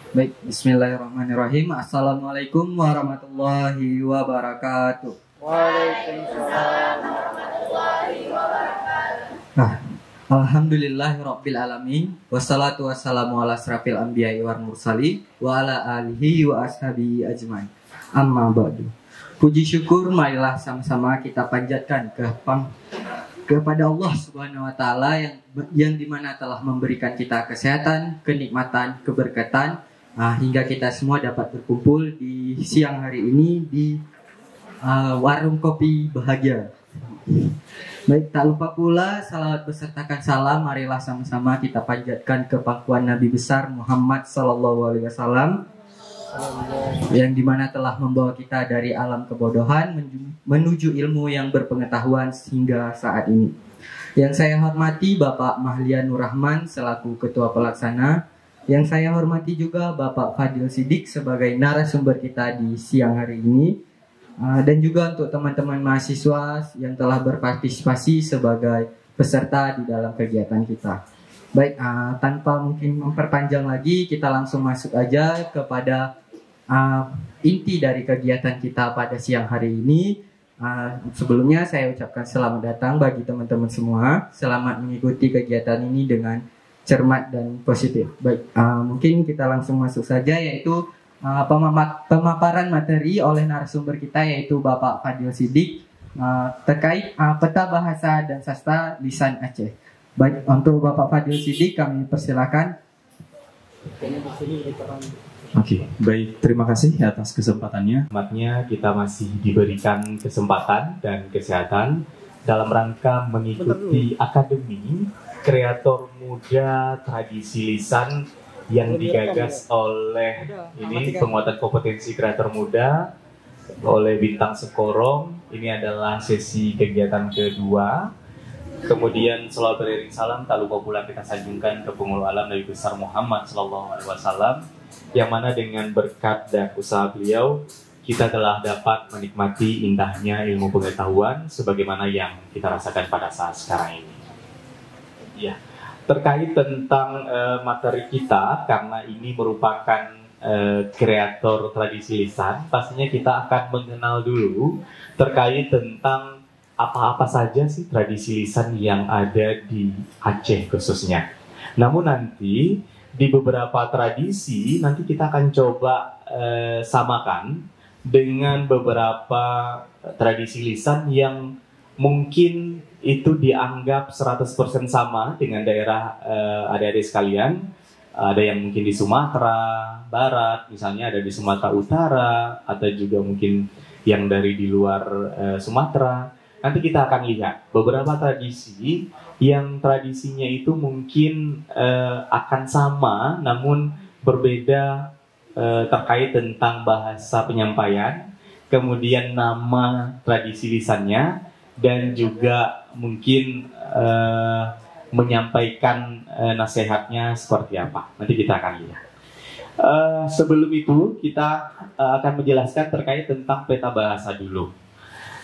Baik, bismillahirrahmanirrahim. Assalamualaikum warahmatullahi wabarakatuh. Waalaikumsalam. Nah, alhamdulillahirabbil alamin. Wassalatu wassalamu ala asrafil anbiya'i wal mursalin wa ala alihi wa ashabihi ajmain. Amma ba'du. Puji syukur marilah sama-sama kita panjatkan kepada Allah Subhanahu wa taala yang dimana telah memberikan kita kesehatan, kenikmatan, keberkatan hingga kita semua dapat berkumpul di siang hari ini di warung kopi bahagia. Baik, tak lupa pula salawat besertakan salam marilah sama-sama kita panjatkan ke pangkuan Nabi besar Muhammad sallallahu alaihi wasallam yang dimana telah membawa kita dari alam kebodohan menuju ilmu yang berpengetahuan hingga saat ini. Yang saya hormati Bapak Mahlian Nur Rahman selaku Ketua Pelaksana. Yang saya hormati juga Bapak Fadil Sidik sebagai narasumber kita di siang hari ini. Dan juga untuk teman-teman mahasiswa yang telah berpartisipasi sebagai peserta di dalam kegiatan kita. Baik, tanpa mungkin memperpanjang lagi, kita langsung masuk aja kepada inti dari kegiatan kita pada siang hari ini. Sebelumnya saya ucapkan selamat datang bagi teman-teman semua. Selamat mengikuti kegiatan ini dengan cermat dan positif. Baik, mungkin kita langsung masuk saja, yaitu pemaparan materi oleh narasumber kita, yaitu Bapak Fadil Sidik terkait peta bahasa dan sastra lisan Aceh. Baik, untuk Bapak Fadil Sidik kami persilakan. Oke, baik, terima kasih atas kesempatannya. Selamatnya kita masih diberikan kesempatan dan kesehatan dalam rangka mengikuti Akademi Kreator Muda Tradisi Lisan yang digagas oleh ini penguatan kompetensi kreator muda oleh Bintang Sekorong. Ini adalah sesi kegiatan kedua. Kemudian selawat beriring salam tak lupa pula kita sanjungkan ke pengulu alam Nabi besar Muhammad sallallahu alaihi wasallam, yang mana dengan berkat dan usaha beliau kita telah dapat menikmati indahnya ilmu pengetahuan sebagaimana yang kita rasakan pada saat sekarang ini. Ya, terkait tentang materi kita, karena ini merupakan kreator tradisi lisan, pastinya kita akan mengenal dulu terkait tentang apa-apa saja sih tradisi lisan yang ada di Aceh khususnya. Namun nanti di beberapa tradisi nanti kita akan coba samakan dengan beberapa tradisi lisan yang mungkin itu dianggap 100% sama dengan daerah adik-adik sekalian. Ada yang mungkin di Sumatera Barat, misalnya ada di Sumatera Utara, atau juga mungkin yang dari di luar Sumatera. Nanti kita akan lihat beberapa tradisi yang tradisinya itu mungkin akan sama, namun berbeda terkait tentang bahasa penyampaian, kemudian nama tradisi lisannya, dan juga mungkin menyampaikan nasihatnya seperti apa. Nanti kita akan lihat. Sebelum itu kita akan menjelaskan terkait tentang peta bahasa dulu.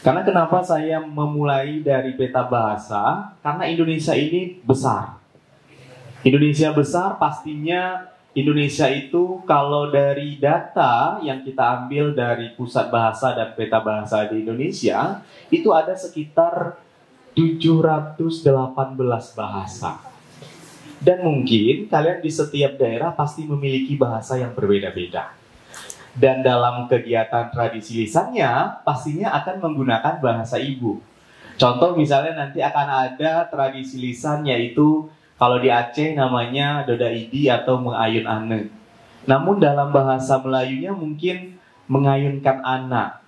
Karena kenapa saya memulai dari peta bahasa? Karena Indonesia ini besar. Indonesia besar, pastinya Indonesia itu kalau dari data yang kita ambil dari Pusat Bahasa dan Peta Bahasa di Indonesia, itu ada sekitar 718 bahasa. Dan mungkin kalian di setiap daerah pasti memiliki bahasa yang berbeda-beda. Dan dalam kegiatan tradisi lisannya pastinya akan menggunakan bahasa ibu. Contoh misalnya nanti akan ada tradisi lisan, yaitu kalau di Aceh namanya Doda Idi atau Mengayun Ane. Namun dalam bahasa Melayunya mungkin mengayunkan anak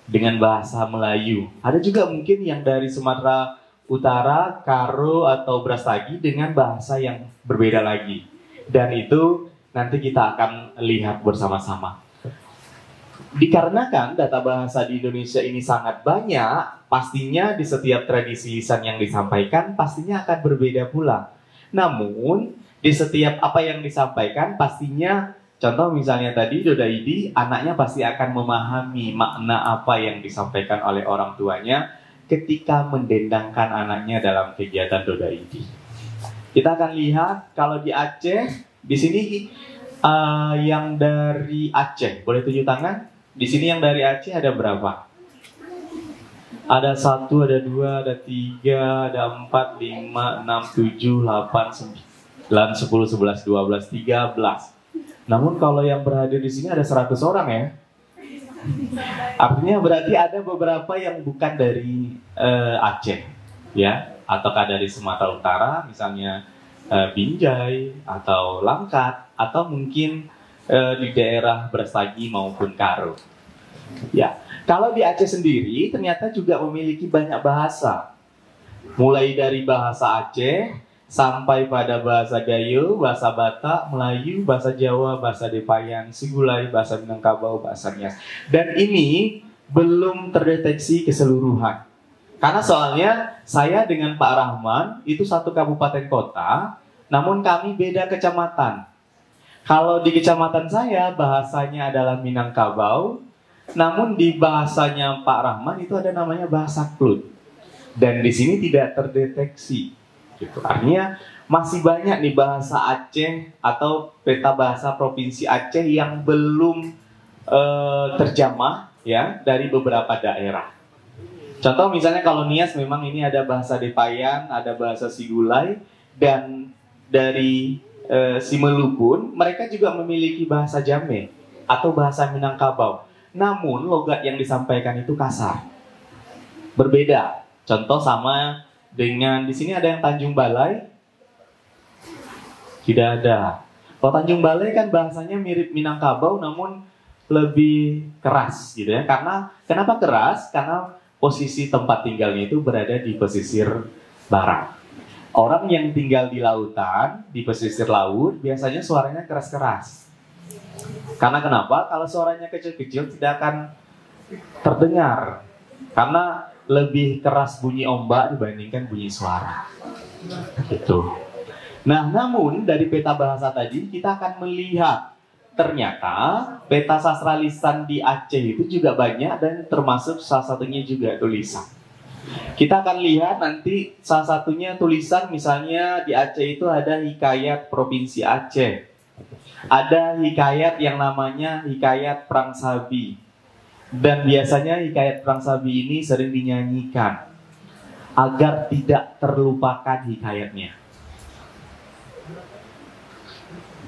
dengan bahasa Melayu. Ada juga mungkin yang dari Sumatera Utara, Karo atau Brastagi dengan bahasa yang berbeda lagi. Dan itu nanti kita akan lihat bersama-sama. Dikarenakan data bahasa di Indonesia ini sangat banyak, pastinya di setiap tradisi lisan yang disampaikan pastinya akan berbeda pula. Namun di setiap apa yang disampaikan pastinya, contoh misalnya tadi Doda Idi, anaknya pasti akan memahami makna apa yang disampaikan oleh orang tuanya ketika mendendangkan anaknya dalam kegiatan Doda Idi. Kita akan lihat kalau di Aceh, di sini Yang dari Aceh, boleh tunjuk tangan? Di sini yang dari Aceh ada berapa? Ada 1, ada 2, ada 3, ada 4, 5, 6, 7, 8, 9, 10, 11, 12, 13. Namun kalau yang berhadir di sini ada 100 orang ya. Artinya berarti ada beberapa yang bukan dari Aceh, ya, ataukah dari Sumatera Utara, misalnya Binjai atau Langkat, atau mungkin di daerah Brastagi maupun Karo. Ya, kalau di Aceh sendiri ternyata juga memiliki banyak bahasa, mulai dari bahasa Aceh sampai pada bahasa Gayo, bahasa Batak, Melayu, bahasa Jawa, bahasa Depayan, Sigulai, bahasa Minangkabau, bahasa Nias. Dan ini belum terdeteksi keseluruhan. Karena soalnya saya dengan Pak Rahman itu satu kabupaten kota, namun kami beda kecamatan. Kalau di kecamatan saya bahasanya adalah Minangkabau, namun di bahasanya Pak Rahman itu ada namanya bahasa Klut. Dan di sini tidak terdeteksi. Gitu. Artinya masih banyak nih bahasa Aceh atau peta bahasa Provinsi Aceh yang belum terjamah ya dari beberapa daerah. Contoh misalnya kalau Nias memang ini ada bahasa Depayan, ada bahasa Sigulai, dan dari Simelukun mereka juga memiliki bahasa Jame atau bahasa Minangkabau. Namun logat yang disampaikan itu kasar, berbeda. Contoh sama dengan di sini ada yang Tanjung Balai, tidak ada. Kalau Tanjung Balai kan bahasanya mirip Minangkabau, namun lebih keras, gitu ya. Karena kenapa keras? Karena posisi tempat tinggalnya itu berada di pesisir barat. Orang yang tinggal di lautan, di pesisir laut, biasanya suaranya keras-keras. Karena kenapa? Kalau suaranya kecil-kecil tidak akan terdengar. Karena lebih keras bunyi ombak dibandingkan bunyi suara. Gitu. Nah, namun dari peta bahasa tadi kita akan melihat ternyata peta sastra lisan di Aceh itu juga banyak dan termasuk salah satunya juga tulisan. Kita akan lihat nanti salah satunya tulisan, misalnya di Aceh itu ada Hikayat Provinsi Aceh. Ada hikayat yang namanya Hikayat Perang Sabi. Dan biasanya Hikayat Perang Sabi ini sering dinyanyikan agar tidak terlupakan hikayatnya.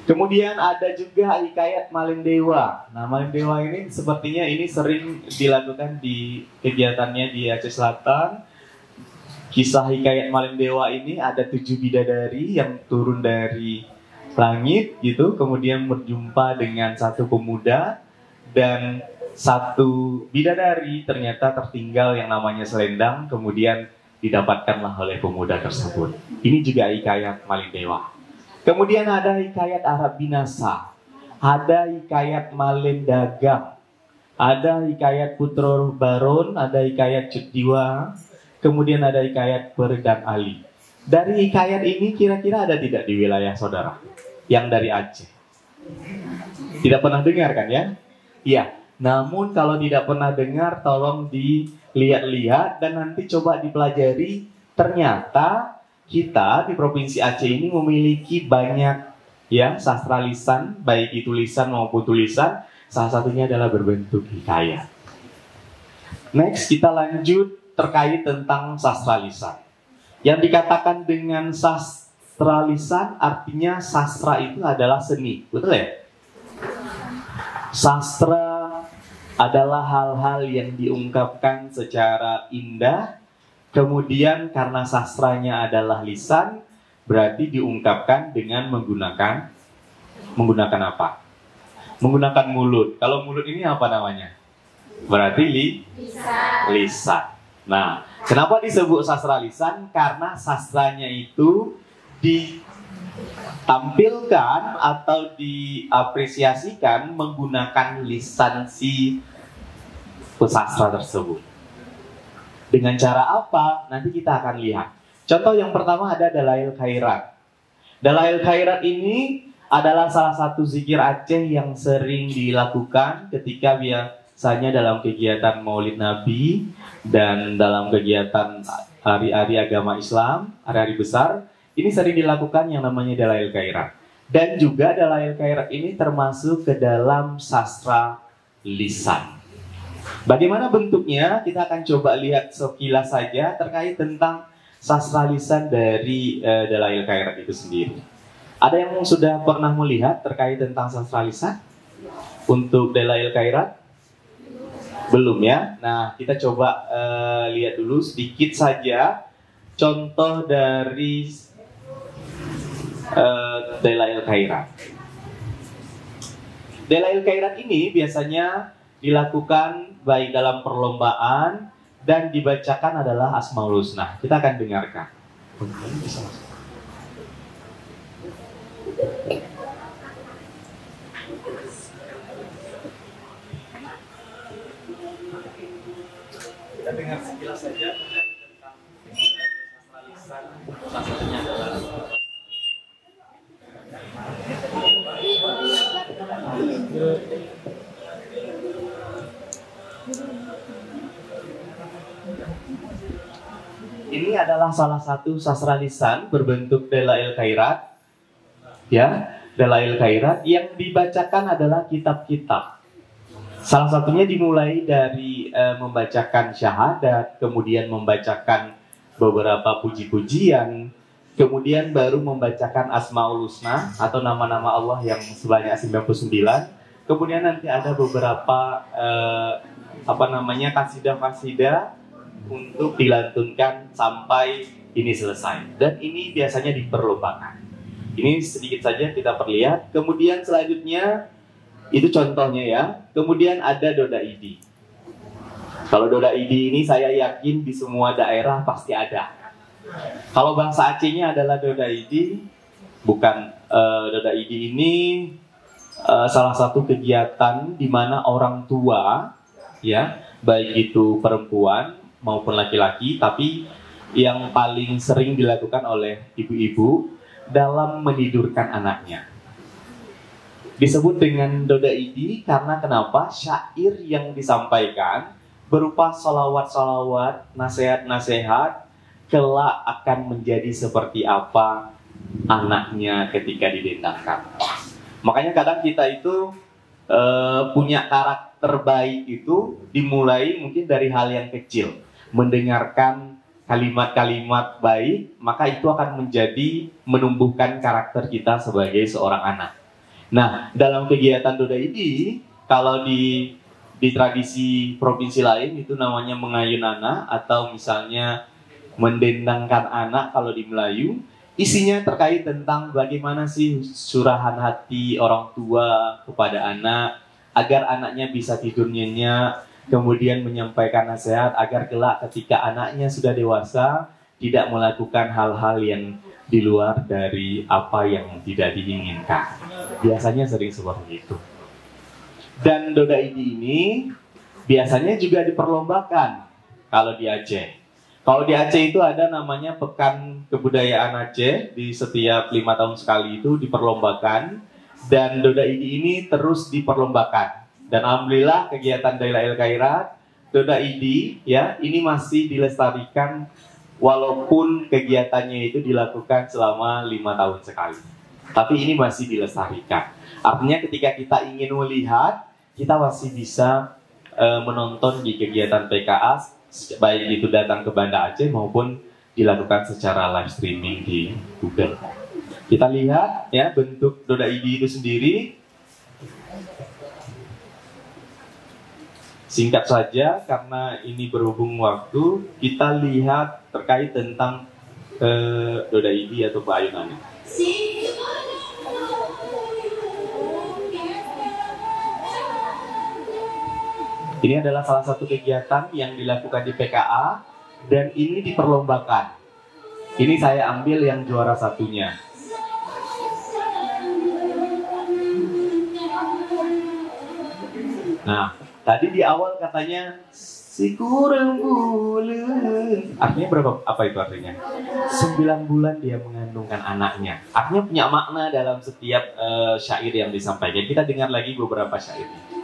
Kemudian ada juga Hikayat Malindewa. Nah, Malindewa ini sepertinya ini sering dilakukan di kegiatannya di Aceh Selatan. Kisah Hikayat Malindewa ini ada 7 bidadari yang turun dari langit gitu, kemudian berjumpa dengan satu pemuda, dan satu bidadari ternyata tertinggal yang namanya selendang, kemudian didapatkanlah oleh pemuda tersebut. Ini juga Hikayat Malindewa. Kemudian ada Hikayat Arab Binasa, ada Hikayat Malin Dagang, ada Hikayat Putro Baron, ada Hikayat Cediwa, kemudian ada Hikayat Berdan Ali. Dari hikayat ini kira-kira ada tidak di wilayah saudara yang dari Aceh? Tidak pernah dengar kan ya? Iya. Namun kalau tidak pernah dengar, tolong dilihat-lihat dan nanti coba dipelajari. Ternyata kita di Provinsi Aceh ini memiliki banyak ya sastra lisan, baik itu lisan maupun tulisan. Salah satunya adalah berbentuk hikayat. Next, kita lanjut terkait tentang sastra lisan. Yang dikatakan dengan sastra lisan artinya sastra itu adalah seni, betul ya? Sastra adalah hal-hal yang diungkapkan secara indah. Kemudian karena sastranya adalah lisan, berarti diungkapkan dengan menggunakan apa? Menggunakan mulut. Kalau mulut ini apa namanya? Berarti lisan. Nah, kenapa disebut sastra lisan? Karena sastranya itu ditampilkan atau diapresiasikan menggunakan lisan si pesastra tersebut. Dengan cara apa? Nanti kita akan lihat. Contoh yang pertama ada Dalail Khairat. Dalail Khairat ini adalah salah satu zikir Aceh yang sering dilakukan ketika biasanya dalam kegiatan Maulid Nabi dan dalam kegiatan hari-hari agama Islam, hari-hari besar. Ini sering dilakukan yang namanya Dalail Khairat. Dan juga Dalail Khairat ini termasuk ke dalam sastra lisan. Bagaimana bentuknya? Kita akan coba lihat sekilas saja terkait tentang sastra lisan dari Dalail Khairat itu sendiri. Ada yang sudah pernah melihat terkait tentang sastra lisan untuk Dalail Khairat? Belum ya? Nah, kita coba lihat dulu sedikit saja contoh dari Dalail Khairat. Dalail Khairat ini biasanya dilakukan baik dalam perlombaan dan dibacakan adalah Asmaul Husna. Kita akan dengarkan. Kita dengar sekilas saja tentang sastra lisan. Salah satunya adalah ini adalah salah satu sastra lisan berbentuk Dalail Khairat, ya, Dalail Khairat yang dibacakan adalah kitab-kitab. Salah satunya dimulai dari membacakan syahadat, kemudian membacakan beberapa puji-pujian, kemudian baru membacakan Asmaul Husna atau nama-nama Allah yang sebanyak 99. Kemudian nanti ada beberapa kasidah-kasidah untuk dilantunkan sampai ini selesai. Dan ini biasanya diperlombakan. Ini sedikit saja kita perlihat. Kemudian selanjutnya itu contohnya ya. Kemudian ada Doda Idi. Kalau Doda Idi ini saya yakin di semua daerah pasti ada. Kalau bahasa Acehnya adalah Doda Idi. Bukan Doda Idi ini salah satu kegiatan di mana orang tua, ya, baik itu perempuan maupun laki-laki, tapi yang paling sering dilakukan oleh ibu-ibu dalam menidurkan anaknya. Disebut dengan Doda Idi karena kenapa? Syair yang disampaikan berupa salawat-salawat, nasihat-nasihat, kelak akan menjadi seperti apa anaknya ketika didendangkan. Makanya kadang kita itu punya karakter baik itu dimulai mungkin dari hal yang kecil. Mendengarkan kalimat-kalimat baik, maka itu akan menumbuhkan karakter kita sebagai seorang anak. Nah, dalam kegiatan Doda Idi, kalau di tradisi provinsi lain itu namanya mengayun anak, atau misalnya mendendangkan anak kalau di Melayu, isinya terkait tentang bagaimana sih curahan hati orang tua kepada anak, agar anaknya bisa tidur nyenyak, kemudian menyampaikan nasihat agar kelak ketika anaknya sudah dewasa tidak melakukan hal-hal yang di luar dari apa yang tidak diinginkan. Biasanya sering seperti itu. Dan Doda Idi ini biasanya juga diperlombakan kalau di Aceh. Kalau di Aceh itu ada namanya Pekan Kebudayaan Aceh, di setiap 5 tahun sekali itu diperlombakan, dan Doda Idi ini terus diperlombakan. Dan alhamdulillah kegiatan Dalail Khairat, Doda Idi, ya, ini masih dilestarikan walaupun kegiatannya itu dilakukan selama 5 tahun sekali. Tapi ini masih dilestarikan. Artinya ketika kita ingin melihat, kita masih bisa menonton di kegiatan PKA, baik itu datang ke Banda Aceh maupun dilakukan secara live streaming di Google. Kita lihat ya bentuk Doda Idi itu sendiri. Singkat saja karena ini berhubung waktu, kita lihat terkait tentang Doda Idi atau Bayunannya. Ini adalah salah satu kegiatan yang dilakukan di PKA dan ini diperlombakan. Ini saya ambil yang juara satunya. Nah, tadi di awal katanya si kurang bulan. Artinya berapa? Apa itu artinya? 9 bulan dia mengandungkan anaknya. Artinya punya makna dalam setiap syair yang disampaikan. Kita dengar lagi beberapa syairnya.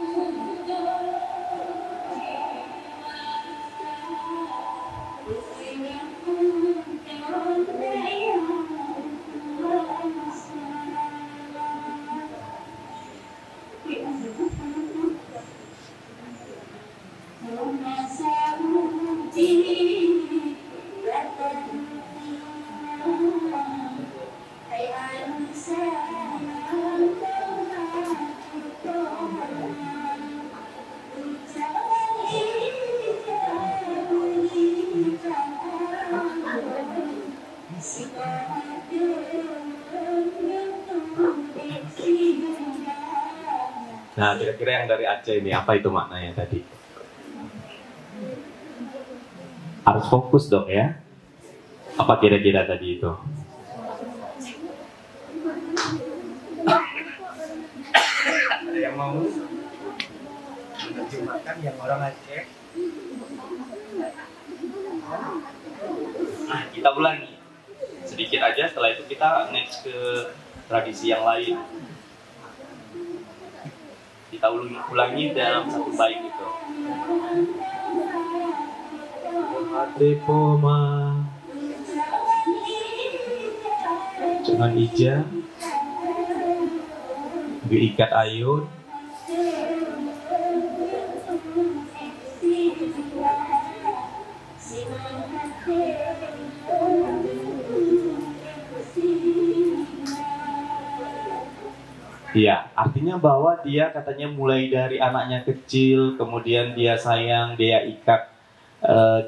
Nah, kira-kira yang dari Aceh ini apa itu maknanya tadi? Harus fokus dong ya. Apa kira-kira tadi itu? Ada yang mau menerjemahkan yang orang Aceh? Nah, kita ulangi sedikit aja, setelah itu kita next ke tradisi yang lain. Kita ulangi dalam satu bait itu. Hati poma jangan ija diikat ayun Iya, artinya bahwa dia katanya mulai dari anaknya kecil, kemudian dia sayang, dia ikat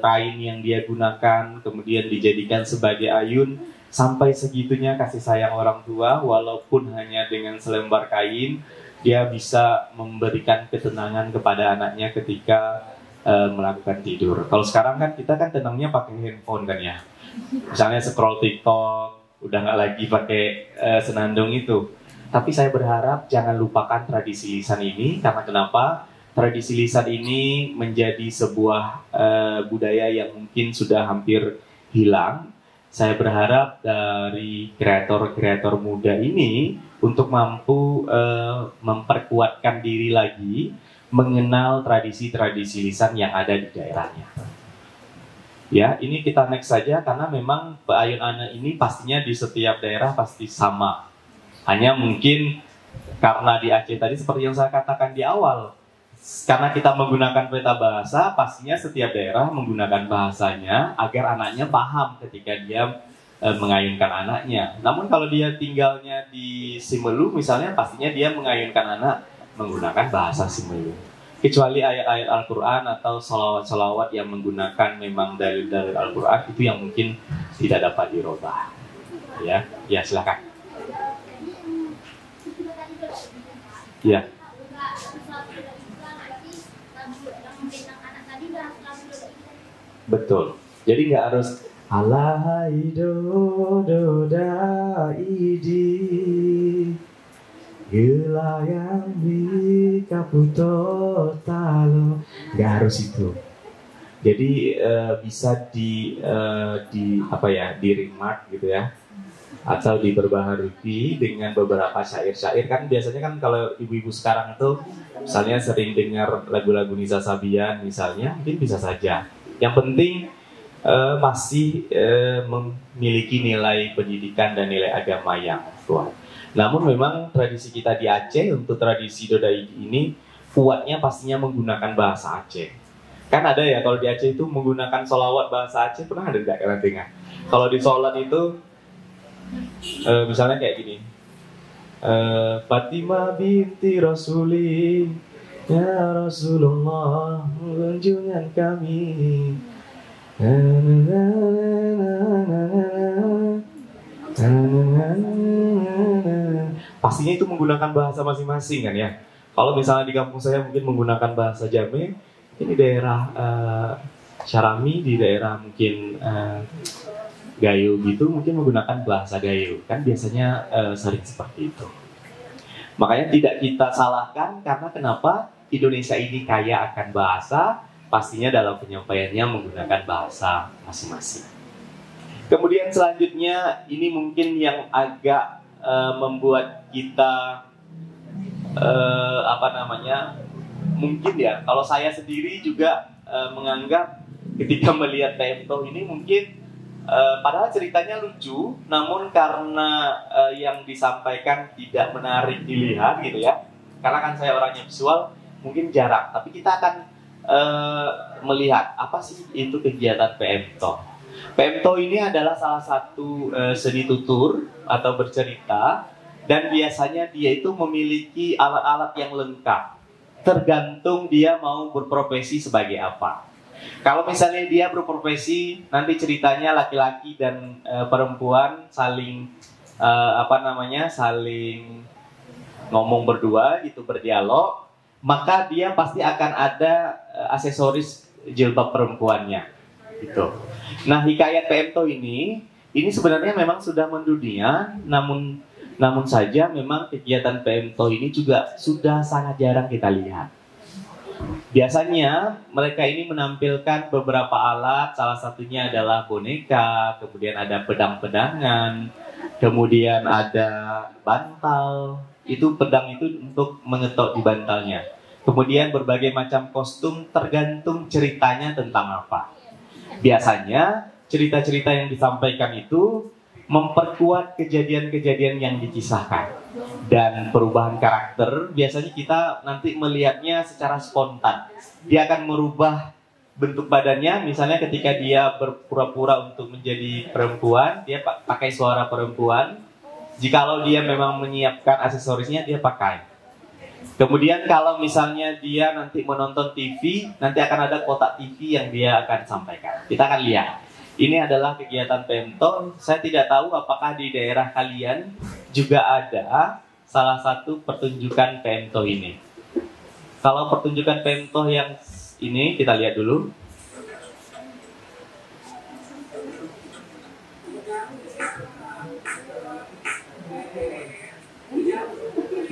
kain yang dia gunakan, kemudian dijadikan sebagai ayun, sampai segitunya kasih sayang orang tua, walaupun hanya dengan selembar kain, dia bisa memberikan ketenangan kepada anaknya ketika melakukan tidur. Kalau sekarang kan kita kan tenangnya pakai handphone kan ya, misalnya scroll TikTok, udah nggak lagi pakai senandung itu. Tapi saya berharap jangan lupakan tradisi lisan ini, karena kenapa? Tradisi lisan ini menjadi sebuah budaya yang mungkin sudah hampir hilang. Saya berharap dari kreator-kreator muda ini untuk mampu memperkuatkan diri lagi, mengenal tradisi-tradisi lisan yang ada di daerahnya. Ya, ini kita next saja, karena memang ayun ane ini pastinya di setiap daerah pasti sama. Hanya mungkin karena di Aceh tadi seperti yang saya katakan di awal, karena kita menggunakan peta bahasa, pastinya setiap daerah menggunakan bahasanya agar anaknya paham ketika dia mengayunkan anaknya. Namun kalau dia tinggalnya di Simelu misalnya, pastinya dia mengayunkan anak menggunakan bahasa Simelu. Kecuali ayat-ayat Al-Quran atau salawat-salawat yang menggunakan memang dalil-dalil Al-Quran, itu yang mungkin tidak dapat dirubah. Ya, silakan. Ya. Betul. Jadi nggak harus alaido dodaidi gelayang di kaputo talo. Nggak harus itu. Jadi bisa di apa ya, di remark gitu ya, atau diperbaharui dengan beberapa syair-syair. Kan biasanya kan kalau ibu-ibu sekarang itu misalnya sering dengar lagu-lagu Nisa Sabian misalnya, mungkin bisa saja. Yang penting masih memiliki nilai pendidikan dan nilai agama yang kuat. Namun memang tradisi kita di Aceh untuk tradisi Dodai ini kuatnya pastinya menggunakan bahasa Aceh. Kan ada ya kalau di Aceh itu menggunakan sholawat bahasa Aceh, pernah ada nggak kalian dengar? Kalau di sholat itu misalnya kayak gini, Fatimah binti Rasuli, ya Rasulullah, junjungan kami. Pastinya itu menggunakan bahasa masing-masing kan ya. Kalau misalnya di kampung saya mungkin menggunakan bahasa Jame, ini daerah Syarami, di daerah mungkin Gayo gitu mungkin menggunakan bahasa Gayo, kan biasanya sering seperti itu. Makanya tidak kita salahkan, karena kenapa? Indonesia ini kaya akan bahasa, pastinya dalam penyampaiannya menggunakan bahasa masing-masing. Kemudian selanjutnya ini mungkin yang agak membuat kita mungkin ya, kalau saya sendiri juga menganggap ketika melihat TMTO ini mungkin padahal ceritanya lucu, namun karena yang disampaikan tidak menarik dilihat gitu ya, karena kan saya orangnya visual, mungkin jarang. Tapi kita akan melihat apa sih itu kegiatan PMTO. PMTO ini adalah salah satu seni tutur atau bercerita, dan biasanya dia itu memiliki alat-alat yang lengkap, tergantung dia mau berprofesi sebagai apa. Kalau misalnya dia berprofesi, nanti ceritanya laki-laki dan perempuan saling saling ngomong berdua gitu, berdialog. maka dia pasti akan ada aksesoris jilbab perempuannya gitu. Nah, Hikayat PMTO ini sebenarnya memang sudah mendunia, namun saja memang kegiatan PMTO ini juga sudah sangat jarang kita lihat. Biasanya mereka ini menampilkan beberapa alat, salah satunya adalah boneka, kemudian ada pedang-pedangan, kemudian ada bantal. Itu pedang itu untuk mengetok di bantalnya. Kemudian berbagai macam kostum tergantung ceritanya tentang apa. Biasanya cerita-cerita yang disampaikan itu memperkuat kejadian-kejadian yang dikisahkan. Dan perubahan karakter biasanya kita nanti melihatnya secara spontan. Dia akan merubah bentuk badannya, misalnya ketika dia berpura-pura untuk menjadi perempuan, dia pakai suara perempuan. Jikalau dia memang menyiapkan aksesorisnya, dia pakai. Kemudian kalau misalnya dia nanti menonton TV, nanti akan ada kotak TV yang dia akan sampaikan. Kita akan lihat. Ini adalah kegiatan PMTO. Saya tidak tahu apakah di daerah kalian juga ada salah satu pertunjukan PMTO ini. Kalau pertunjukan PMTO yang ini, kita lihat dulu.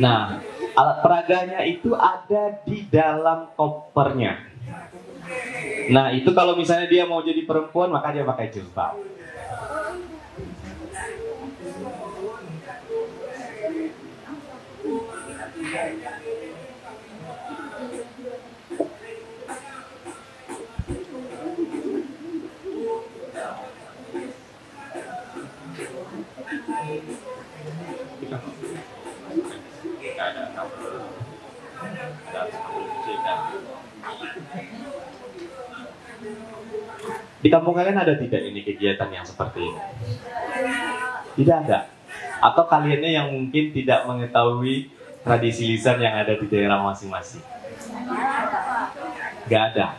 Nah, alat peraganya itu ada di dalam kopernya. Nah, itu kalau misalnya dia mau jadi perempuan, maka dia pakai jilbab. Di kampung kalian ada tidak ini kegiatan yang seperti ini? Tidak ada. Atau kaliannya yang mungkin tidak mengetahui tradisi lisan yang ada di daerah masing-masing? Gak ada.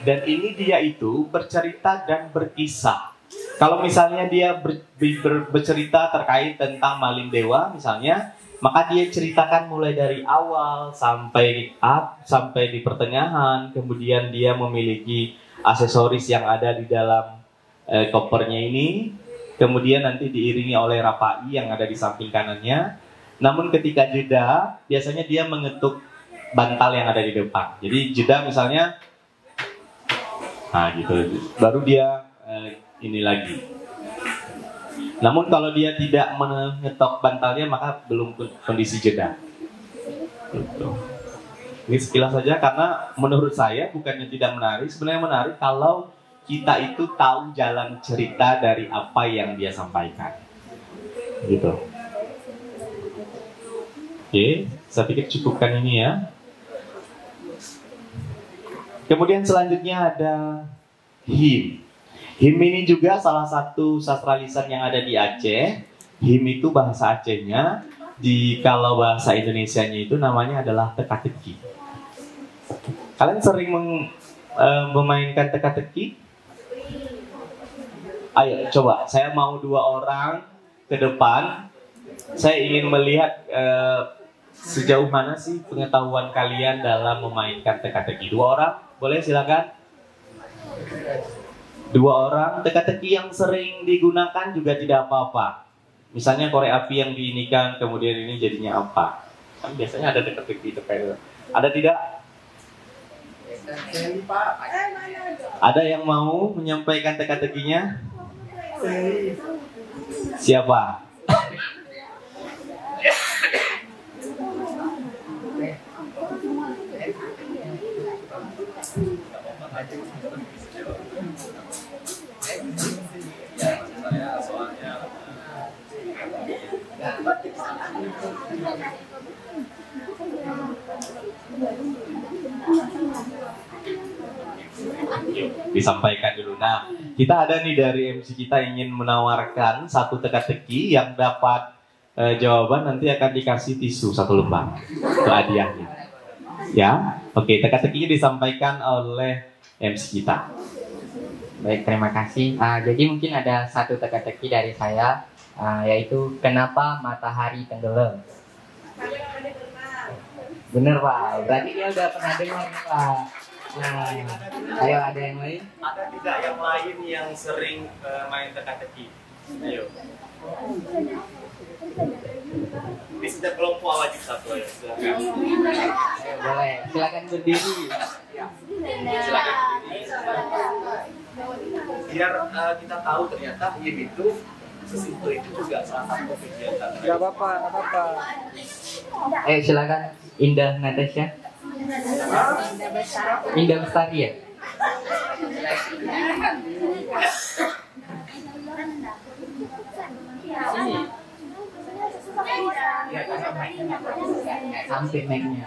Dan ini dia itu bercerita dan berkisah. Kalau misalnya dia bercerita terkait tentang maling dewa misalnya, maka dia ceritakan mulai dari awal sampai di pertengahan. Kemudian dia memiliki aksesoris yang ada di dalam kopernya ini. Kemudian nanti diiringi oleh rapai yang ada di samping kanannya. Namun ketika jeda, biasanya dia mengetuk bantal yang ada di depan. Jadi jeda misalnya, nah gitu, baru dia ini lagi. Namun kalau dia tidak mengetok bantalnya, maka belum kondisi jeda. Gitu. Ini sekilas saja, karena menurut saya bukannya tidak menarik, sebenarnya menarik kalau kita itu tahu jalan cerita dari apa yang dia sampaikan. Gitu. Oke, saya pikir cukupkan ini ya. Kemudian selanjutnya ada him. Him ini juga salah satu sastra lisan yang ada di Aceh. Him itu bahasa Acehnya, kalau bahasa Indonesianya itu namanya adalah teka-teki. Kalian sering memainkan teka-teki? Ayo coba, saya mau 2 orang ke depan. Saya ingin melihat sejauh mana sih pengetahuan kalian dalam memainkan teka-teki. 2 orang, boleh silakan. 2 orang, teka-teki yang sering digunakan juga tidak apa-apa. Misalnya korek api yang diinikan, kemudian ini jadinya apa? Kan biasanya ada teka-teki terkait. Ada tidak? Ada yang mau menyampaikan teka-tekinya? Siapa? Disampaikan dulu. Nah, kita ada nih dari MC kita ingin menawarkan satu teka-teki yang dapat jawaban, nanti akan dikasih tisu 1 lembar untuk hadiahnya. Ya, oke, teka-tekinya disampaikan oleh MC kita. Baik, terima kasih. Jadi mungkin ada satu teka-teki dari saya, yaitu kenapa matahari tenggelam? Bener Pak, berarti dia udah pernah dengar nih Pak. Nah, ayo ada yang lain? Ada tidak yang lain yang sering main teka-teki? Ayo. Di setiap kelompok wajib satu ya, silakan. Ayo, boleh, silakan berdiri. Silakan berdiri. Biar kita tahu ternyata HIM itu sesimpel itu juga salah satu kegiatan. Gak apa-apa, gak apa-apa. Ayo silakan Indah Natasha. Indah Bestari ya? Sampai mic-nya.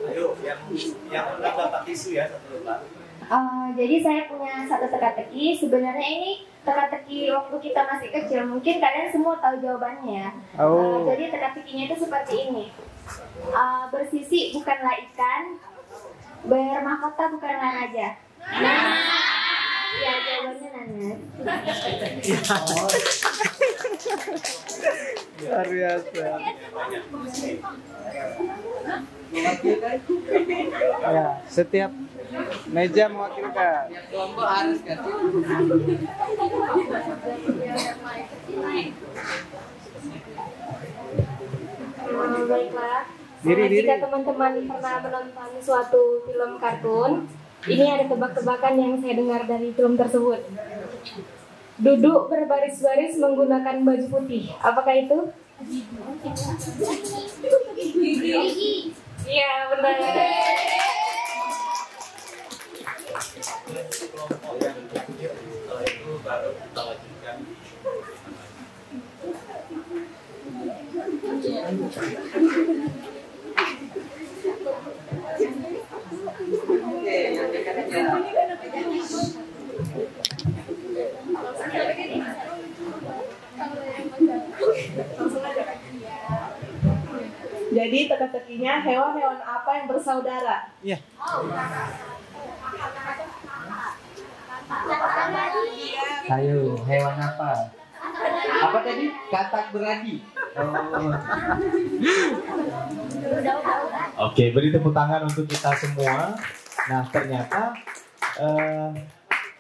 Ayo, yang belum dapat tisu ya satu lembar. Jadi saya punya satu teka-teki. Sebenarnya ini teka-teki waktu kita masih kecil. Mungkin kalian semua tahu jawabannya. Jadi teka-tekinya itu seperti ini. Bersisi bukanlah ikan, bermahkota bukanlah raja. Ya jawabannya Nanas. Luar biasa. Ya, setiap meja mewakilkan. Kelompok harus kan? Baiklah. Diri. Jika teman-teman pernah menonton suatu film kartun, ini ada tebak-tebakan yang saya dengar dari film tersebut. Duduk berbaris-baris menggunakan baju putih. Apakah itu? Iya, benar. Kelompok yang terakhir, setelah itu baru kita lanjutkan. Jadi teka-tekinya hewan-hewan apa yang bersaudara? Iya. Ayo, hewan apa? Apa tadi? Katak beradi. Oke, beri tepuk tangan untuk kita semua. Nah, ternyata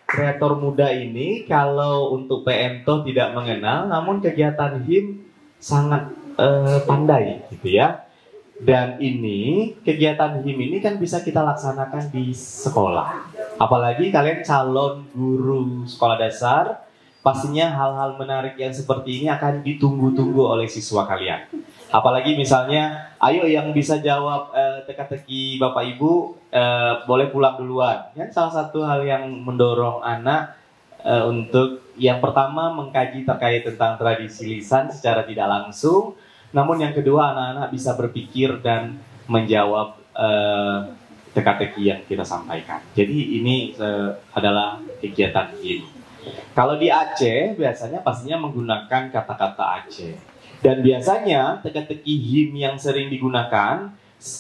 kreator muda ini kalau untuk PMTO tidak mengenal, namun kegiatan HIM sangat pandai gitu ya. Dan ini kegiatan HIM ini kan bisa kita laksanakan di sekolah. Apalagi kalian calon guru sekolah dasar, pastinya hal-hal menarik yang seperti ini akan ditunggu-tunggu oleh siswa kalian. Apalagi misalnya, ayo yang bisa jawab teka-teki Bapak Ibu boleh pulang duluan. Ya, salah satu hal yang mendorong anak untuk yang pertama mengkaji terkait tentang tradisi lisan secara tidak langsung. Namun yang kedua anak-anak bisa berpikir dan menjawab teka-teki yang kita sampaikan. Jadi ini adalah kegiatan HIM. Kalau di Aceh biasanya pastinya menggunakan kata-kata Aceh. Dan biasanya teka-teki HIM yang sering digunakan,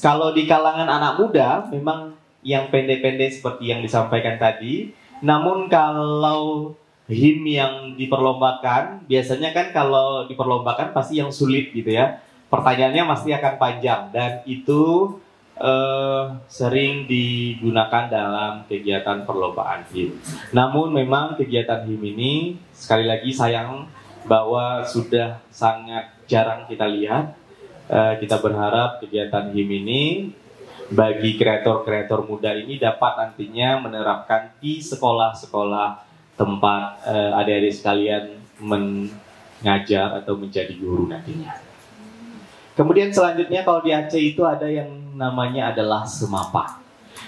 kalau di kalangan anak muda memang yang pendek-pendek seperti yang disampaikan tadi. Namun kalau HIM yang diperlombakan, biasanya kan kalau diperlombakan pasti yang sulit gitu ya. Pertanyaannya pasti akan panjang dan itu sering digunakan dalam kegiatan perlombaan HIM. Namun memang kegiatan HIM ini sekali lagi sayang bahwa sudah sangat jarang kita lihat. Kita berharap kegiatan HIM ini bagi kreator-kreator muda ini dapat nantinya menerapkan di sekolah-sekolah tempat adik-adik sekalian mengajar atau menjadi guru nantinya. Kemudian selanjutnya kalau di Aceh itu ada yang namanya adalah semapa.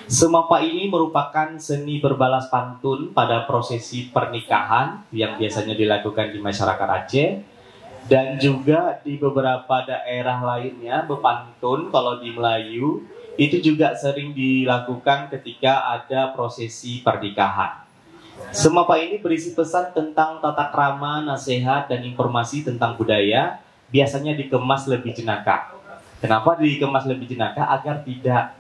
Semapa ini merupakan seni berbalas pantun pada prosesi pernikahan yang biasanya dilakukan di masyarakat Aceh. Dan juga di beberapa daerah lainnya bepantun kalau di Melayu itu juga sering dilakukan ketika ada prosesi pernikahan. Semapa ini berisi pesan tentang tata krama, nasihat, dan informasi tentang budaya. Biasanya dikemas lebih jenaka. Kenapa dikemas lebih jenaka? Agar tidak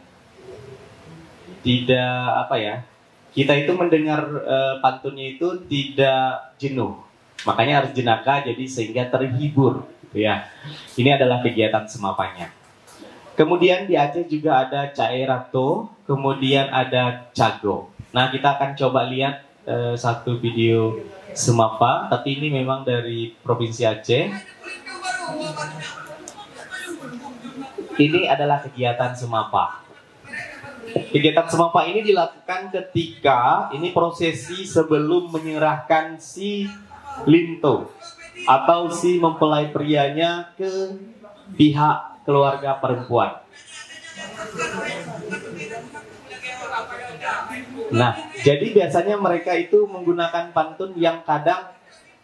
apa ya? Kita itu mendengar pantunnya itu tidak jenuh. Makanya harus jenaka, jadi sehingga terhibur, gitu ya. Ini adalah kegiatan semapanya. Kemudian di Aceh juga ada Caerato, kemudian ada Cago. Nah, kita akan coba lihat satu video semapa, tapi ini memang dari Provinsi Aceh. Ini adalah kegiatan semapa. Kegiatan semapa ini dilakukan ketika ini prosesi sebelum menyerahkan si linto atau si mempelai prianya ke pihak keluarga perempuan. Nah, jadi biasanya mereka itu menggunakan pantun yang kadang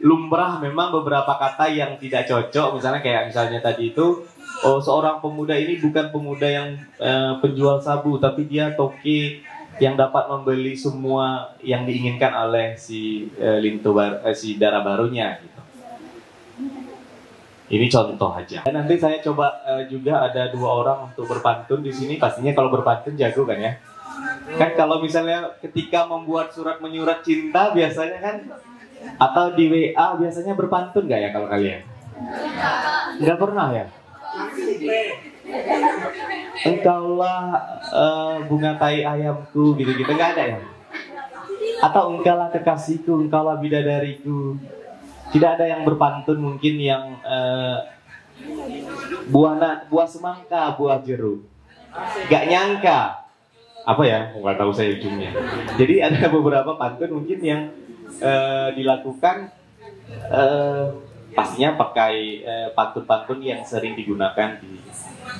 lumrah, memang beberapa kata yang tidak cocok. Misalnya tadi itu, oh, seorang pemuda ini bukan pemuda yang penjual sabu, tapi dia toke yang dapat membeli semua yang diinginkan oleh si si dara barunya. Gitu. Ini contoh aja. Dan nanti saya coba juga ada 2 orang untuk berpantun di sini. Pastinya kalau berpantun jago kan ya? Kan kalau misalnya ketika membuat surat menyurat cinta biasanya kan, atau di WA biasanya berpantun nggak ya kalau kalian? Nggak pernah ya? Engkaulah bunga tai ayamku, gitu-gitu nggak ada ya? Atau engkaulah kekasihku, engkaulah bidadariku. Tidak ada yang berpantun mungkin yang buah semangka, buah jeruk. Gak nyangka. Apa ya? Nggak tahu saya ujungnya. Jadi ada beberapa pantun mungkin yang dilakukan pastinya pakai pantun-pantun yang sering digunakan di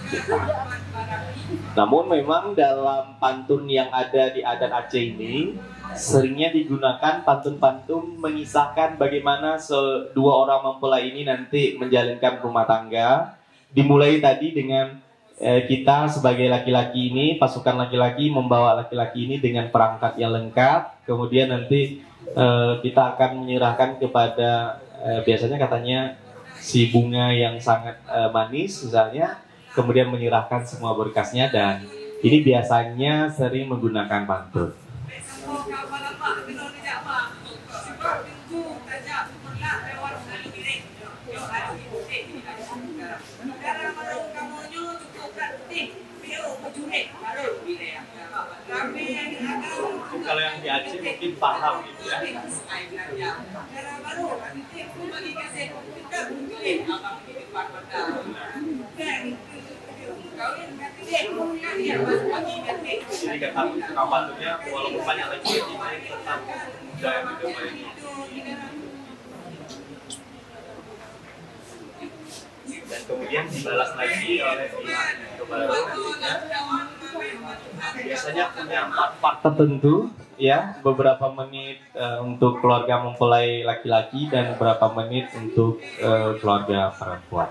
Jepang. Namun memang dalam pantun yang ada di adat Aceh ini seringnya digunakan pantun-pantun mengisahkan bagaimana 2 orang mempelai ini nanti menjalankan rumah tangga. Dimulai tadi dengan kita sebagai laki-laki ini, pasukan laki-laki membawa laki-laki ini dengan perangkat yang lengkap. Kemudian nanti kita akan menyerahkan kepada biasanya katanya si bunga yang sangat manis misalnya, kemudian menyerahkan semua berkasnya, dan ini biasanya sering menggunakan pantun. Kalau yang di Aceh mungkin paham gitu ya. Jadi kata pantunnya walaupun banyak lagi tetap mudah yang dicoba. Dan kemudian dibalas lagi oleh pihak baru. Biasanya punya 4 part tertentu ya, beberapa menit untuk keluarga mempelai laki-laki dan beberapa menit untuk keluarga perempuan.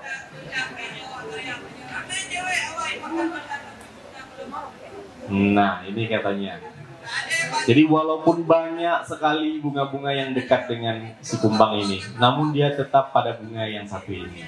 Nah, ini katanya. Jadi walaupun banyak sekali bunga-bunga yang dekat dengan si kumbang ini, namun dia tetap pada bunga yang satu ini.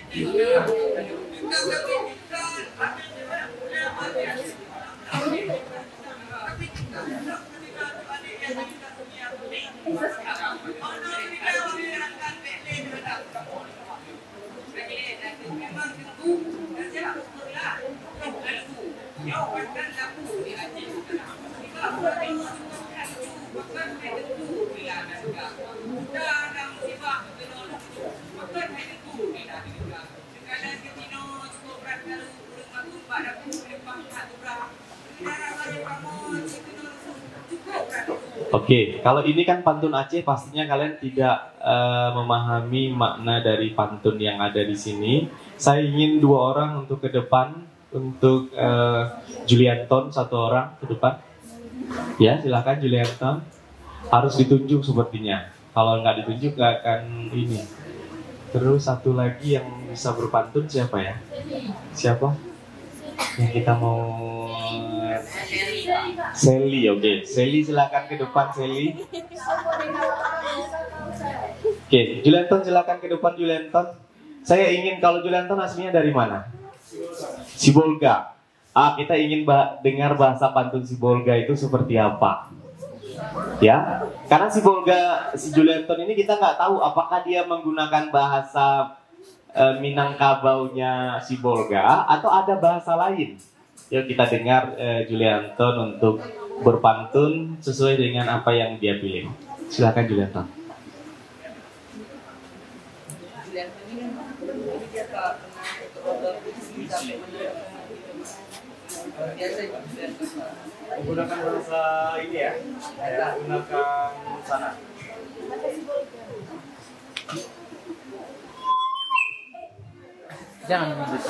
Oke, kalau ini kan pantun Aceh, pastinya kalian tidak memahami makna dari pantun yang ada di sini. Saya ingin 2 orang untuk ke depan, untuk Julianton 1 orang ke depan. Ya, silakan Julianton. Harus ditunjuk sepertinya. Kalau nggak ditunjuk nggak akan ini. Terus 1 lagi yang bisa berpantun siapa ya? Siapa? Yang kita mau Sally, oke. Sally silakan ke depan, Sally. Oke, Julianton silakan ke depan Julianton. Saya ingin, kalau Julianton aslinya dari mana? Sibolga. Kita ingin dengar bahasa pantun Sibolga itu seperti apa. Ya, karena si Julianton ini kita nggak tahu apakah dia menggunakan bahasa Minangkabaunya Sibolga atau ada bahasa lain. Yuk kita dengar Julianton untuk berpantun sesuai dengan apa yang dia pilih. Silakan Julianton. Menggunakan bahasa ini ya, menggunakan sana. Jangan menyebut.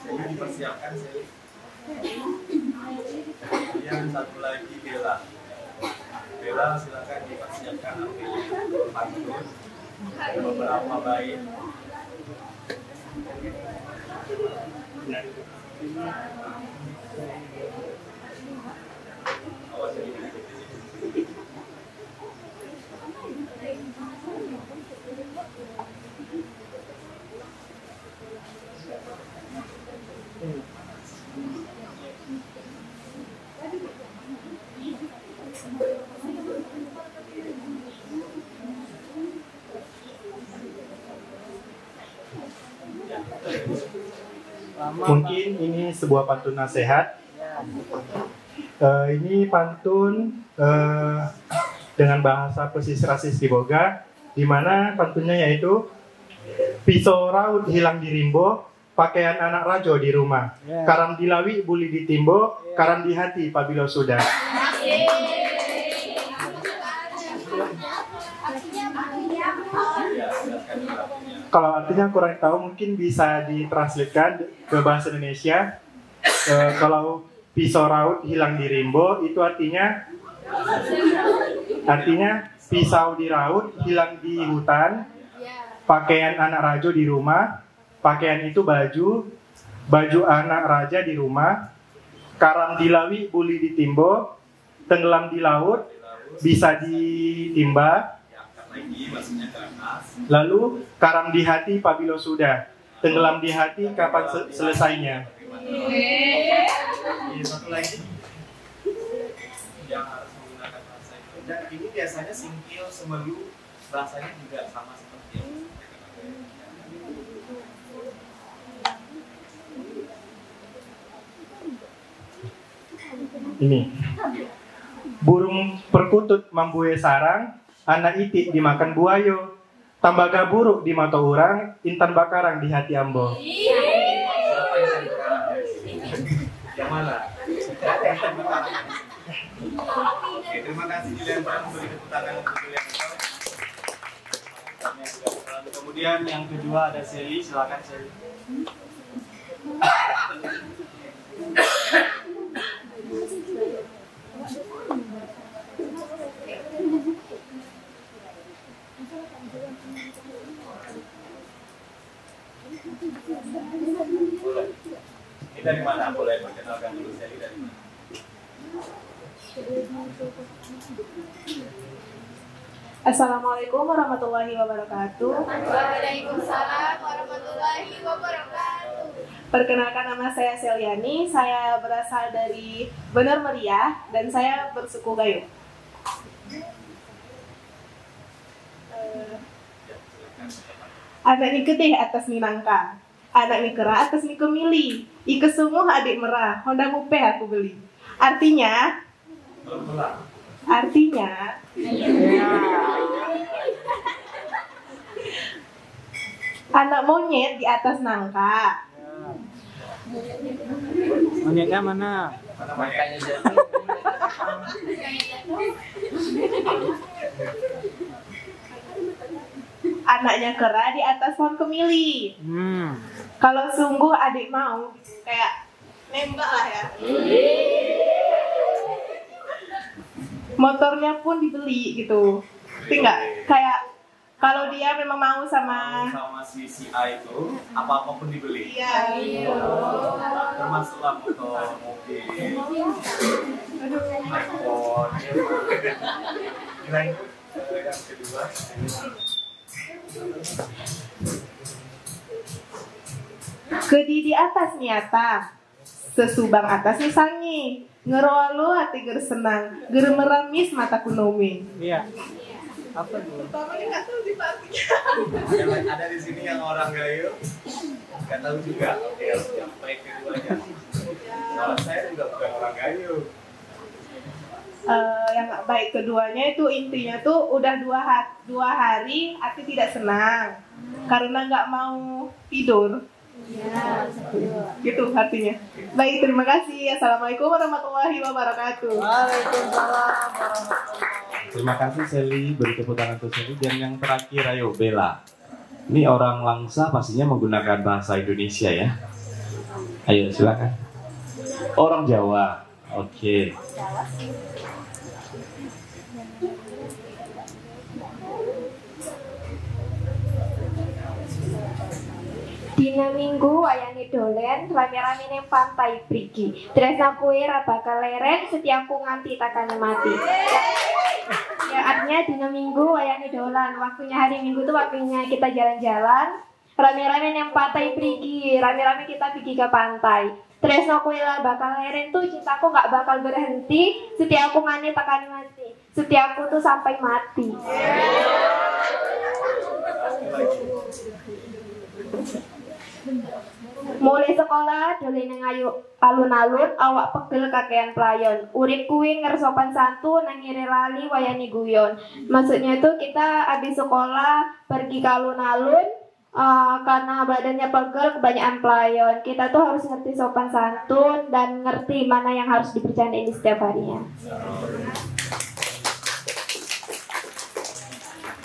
Saya dipersiapkan saya. Yang satu lagi Bella. Bella silakan dipersiapkan pantun. Beberapa bait. Mungkin ini sebuah pantun nasihat. Ini pantun dengan bahasa pesisir rasis Sibolga, di mana pantunnya yaitu pisau raut hilang di rimbo, pakaian anak rajo di rumah, karam dilawi buli ditimbo, karam di hati pabilo sudah. Kalau artinya kurang tahu, mungkin bisa ditranslatekan ke bahasa Indonesia. Kalau pisau raut hilang di rimbo, itu artinya pisau diraut hilang di hutan, pakaian anak rajo di rumah, pakaian itu baju anak raja di rumah, karam dilawi buli ditimbo, tenggelam di laut bisa ditimba. Lalu karam di hati pabilo sudah, tenggelam di hati kapan selesainya. Satu lagi yang harus menggunakan bahasa itu. Dan ini biasanya singkil semelu bahasanya juga sama seperti yang ini. Burung perkutut membue sarang, anak itik dimakan buayo, tambaga buruk di mata orang, intan bakarang di hati ambo. yang mana? Oke, terima kasih Julianton, beri tepuk tangan untuk Julianton. Kemudian yang kedua ada Sally, silakan Sally. Boleh. Ini dari mana? Boleh perkenalkan dulu Sally dari mana? Assalamualaikum warahmatullahi wabarakatuh. Waalaikumsalam warahmatullahi wabarakatuh. Perkenalkan, nama saya Selyani. Saya berasal dari Bener Meriah dan saya bersuku Gayo. Anak ni kedih atas Minangka, anak ni kera atas ni kemili, ike sungguh adik merah, Honda Mupeh aku beli. Artinya anak monyet di atas nangka. Monyetnya mana? Makanya Anaknya kera di atas pohon kemili. Kalau sungguh adik mau, kayak nembak lah ya. Motornya pun dibeli gitu. Tapi enggak, kayak Kalau dia memang mau sama si A itu, apa-apapun dibeli. Iya. Termasuklah motor, mobil, iPhone. Nilai yang kedua. Kedi di atas nyata, sesubang atas misalnya, ngeroalu hati ger senang, ger meramis mata kunomi. Iya. Apa dulu? Pertamanya nggak tahu sih artinya. Ada di sini yang orang gayo, nggak tahu juga. Yang baik keduanya. Kalau saya juga bukan orang gayo. Yang baik keduanya itu intinya tuh udah dua hari hati tidak senang karena nggak mau tidur. Ya, Gitu artinya. Baik, terima kasih. Assalamualaikum warahmatullahi wabarakatuh. Waalaikumsalam warahmatullahi. Terima kasih Sally, beri tepuk tangan untuk Sally. Dan yang terakhir, ayo Bella. Ini orang Langsa pastinya menggunakan bahasa Indonesia ya. Ayo silakan. Orang Jawa, oke. Dina Minggu wayani dolen rame-rame ning pantai Prigi. Tresna kue ra bakal leren setiaku nganti takane mati. Ya artinya dina Minggu wayani dolan. Waktunya hari Minggu tuh waktunya kita jalan-jalan. Rame-rame ning pantai Prigi. Rame-rame kita pergi ke pantai. Tresna kue ra bakal leren tuh cintaku gak bakal berhenti setiaku nganti takane mati. Setiaku tuh sampai mati. Mulai sekolah dolen nang ayu alun-alun awak pegel kakean playon. Urip kuwi ngersopan santun nang ngire lali wayani guyon. Maksudnya itu kita habis sekolah pergi ke alun-alun karena badannya pegel kebanyakan playon. Kita tuh harus ngerti sopan santun dan ngerti mana yang harus dibercandain di setiap harinya.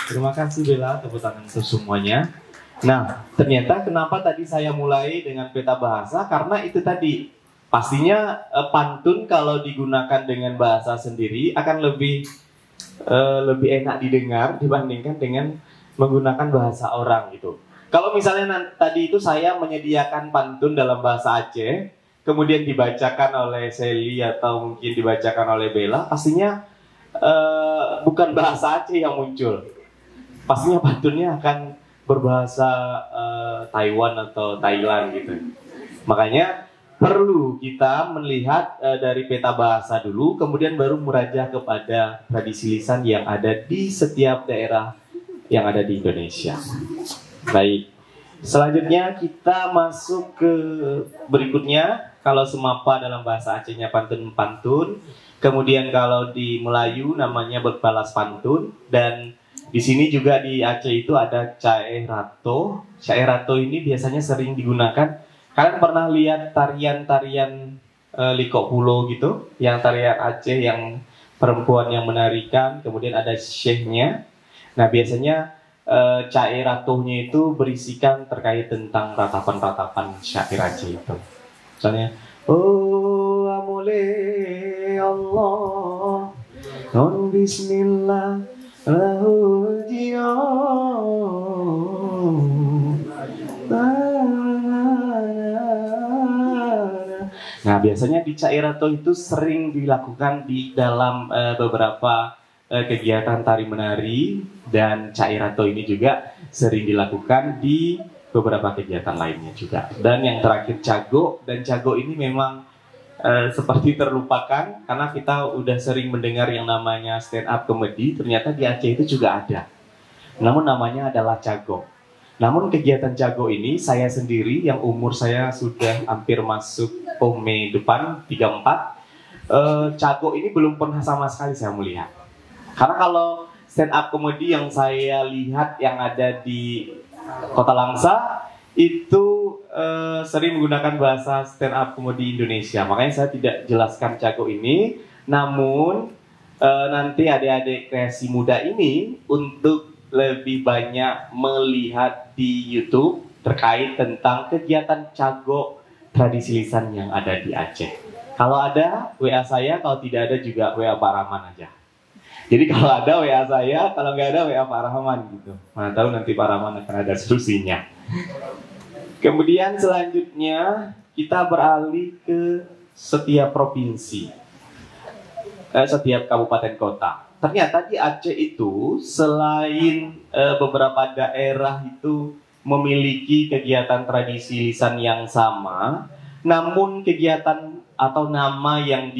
Terima kasih Bella, tepuk tangan untuk semuanya. Nah, ternyata kenapa tadi saya mulai dengan peta bahasa, karena itu tadi pastinya pantun kalau digunakan dengan bahasa sendiri akan lebih enak didengar dibandingkan dengan menggunakan bahasa orang gitu. Kalau misalnya tadi itu saya menyediakan pantun dalam bahasa Aceh, kemudian dibacakan oleh Sally atau mungkin dibacakan oleh Bella, pastinya bukan bahasa Aceh yang muncul. Pastinya pantunnya akan berbahasa Taiwan atau Thailand gitu. Makanya perlu kita melihat dari peta bahasa dulu, kemudian baru merajah kepada tradisi lisan yang ada di setiap daerah yang ada di Indonesia. Baik, selanjutnya kita masuk ke berikutnya. Kalau Semapa dalam bahasa Acehnya pantun-pantun, kemudian kalau di Melayu namanya berbalas pantun, dan di sini juga di Aceh itu ada Cae Rato. Cae Rato ini biasanya sering digunakan. Kalian pernah lihat tarian-tarian Liko Pulo gitu? Yang tarian Aceh yang perempuan yang menarikan, kemudian ada syekhnya. Nah biasanya Cae Ratonya itu berisikan terkait tentang ratapan-ratapan syair Aceh itu. Misalnya, oh amole Allah, non bismillah. Nah biasanya di Cae Rato itu sering dilakukan di dalam beberapa kegiatan tari menari, dan Cae Rato ini juga sering dilakukan di beberapa kegiatan lainnya juga. Dan yang terakhir Cago, dan Cago ini memang seperti terlupakan karena kita udah sering mendengar yang namanya stand up comedy. Ternyata di Aceh itu juga ada, namun namanya adalah Cago. Namun kegiatan Cago ini saya sendiri yang umur saya sudah hampir masuk POME depan 34, Cago ini belum pernah sama sekali saya melihat. Karena kalau stand up comedy yang saya lihat yang ada di Kota Langsa itu sering menggunakan bahasa stand up comedy Indonesia. Makanya saya tidak jelaskan Cago ini. Namun nanti adik-adik kreasi muda ini untuk lebih banyak melihat di YouTube terkait tentang kegiatan Cago tradisi lisan yang ada di Aceh. Kalau ada WA saya, kalau tidak ada juga WA Pak Rahman aja. Jadi kalau ada WA saya, kalau nggak ada WA Pak Rahman gitu. Mana tahu nanti Pak Rahman akan ada solusinya. Kemudian selanjutnya kita beralih ke setiap provinsi, setiap kabupaten kota. Ternyata di Aceh itu selain beberapa daerah itu memiliki kegiatan tradisi lisan yang sama, namun kegiatan atau nama yang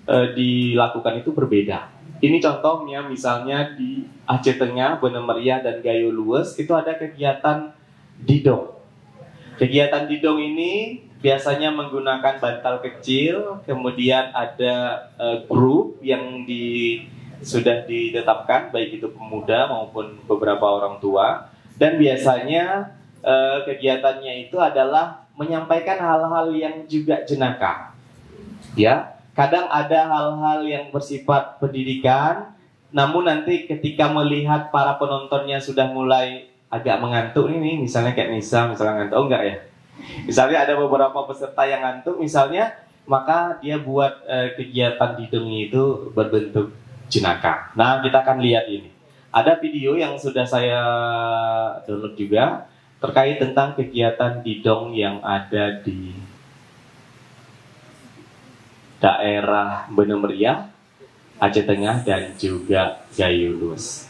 dilakukan itu berbeda. Ini contohnya misalnya di Aceh Tengah, Bener Meriah dan Gayo Lues itu ada kegiatan didong. Kegiatan didong ini biasanya menggunakan bantal kecil, kemudian ada grup yang sudah ditetapkan baik itu pemuda maupun beberapa orang tua, dan biasanya kegiatannya itu adalah menyampaikan hal-hal yang juga jenaka. Ya. Kadang ada hal-hal yang bersifat pendidikan, namun nanti ketika melihat para penontonnya sudah mulai agak mengantuk nih, misalnya kayak Nisa, misalnya ngantuk, oh enggak ya? Misalnya ada beberapa peserta yang ngantuk misalnya, maka dia buat kegiatan didongnya itu berbentuk jenaka. Nah, kita akan lihat ini. Ada video yang sudah saya download juga terkait tentang kegiatan didong yang ada di daerah Bener Meriah, Aceh Tengah dan juga Gayo Lues.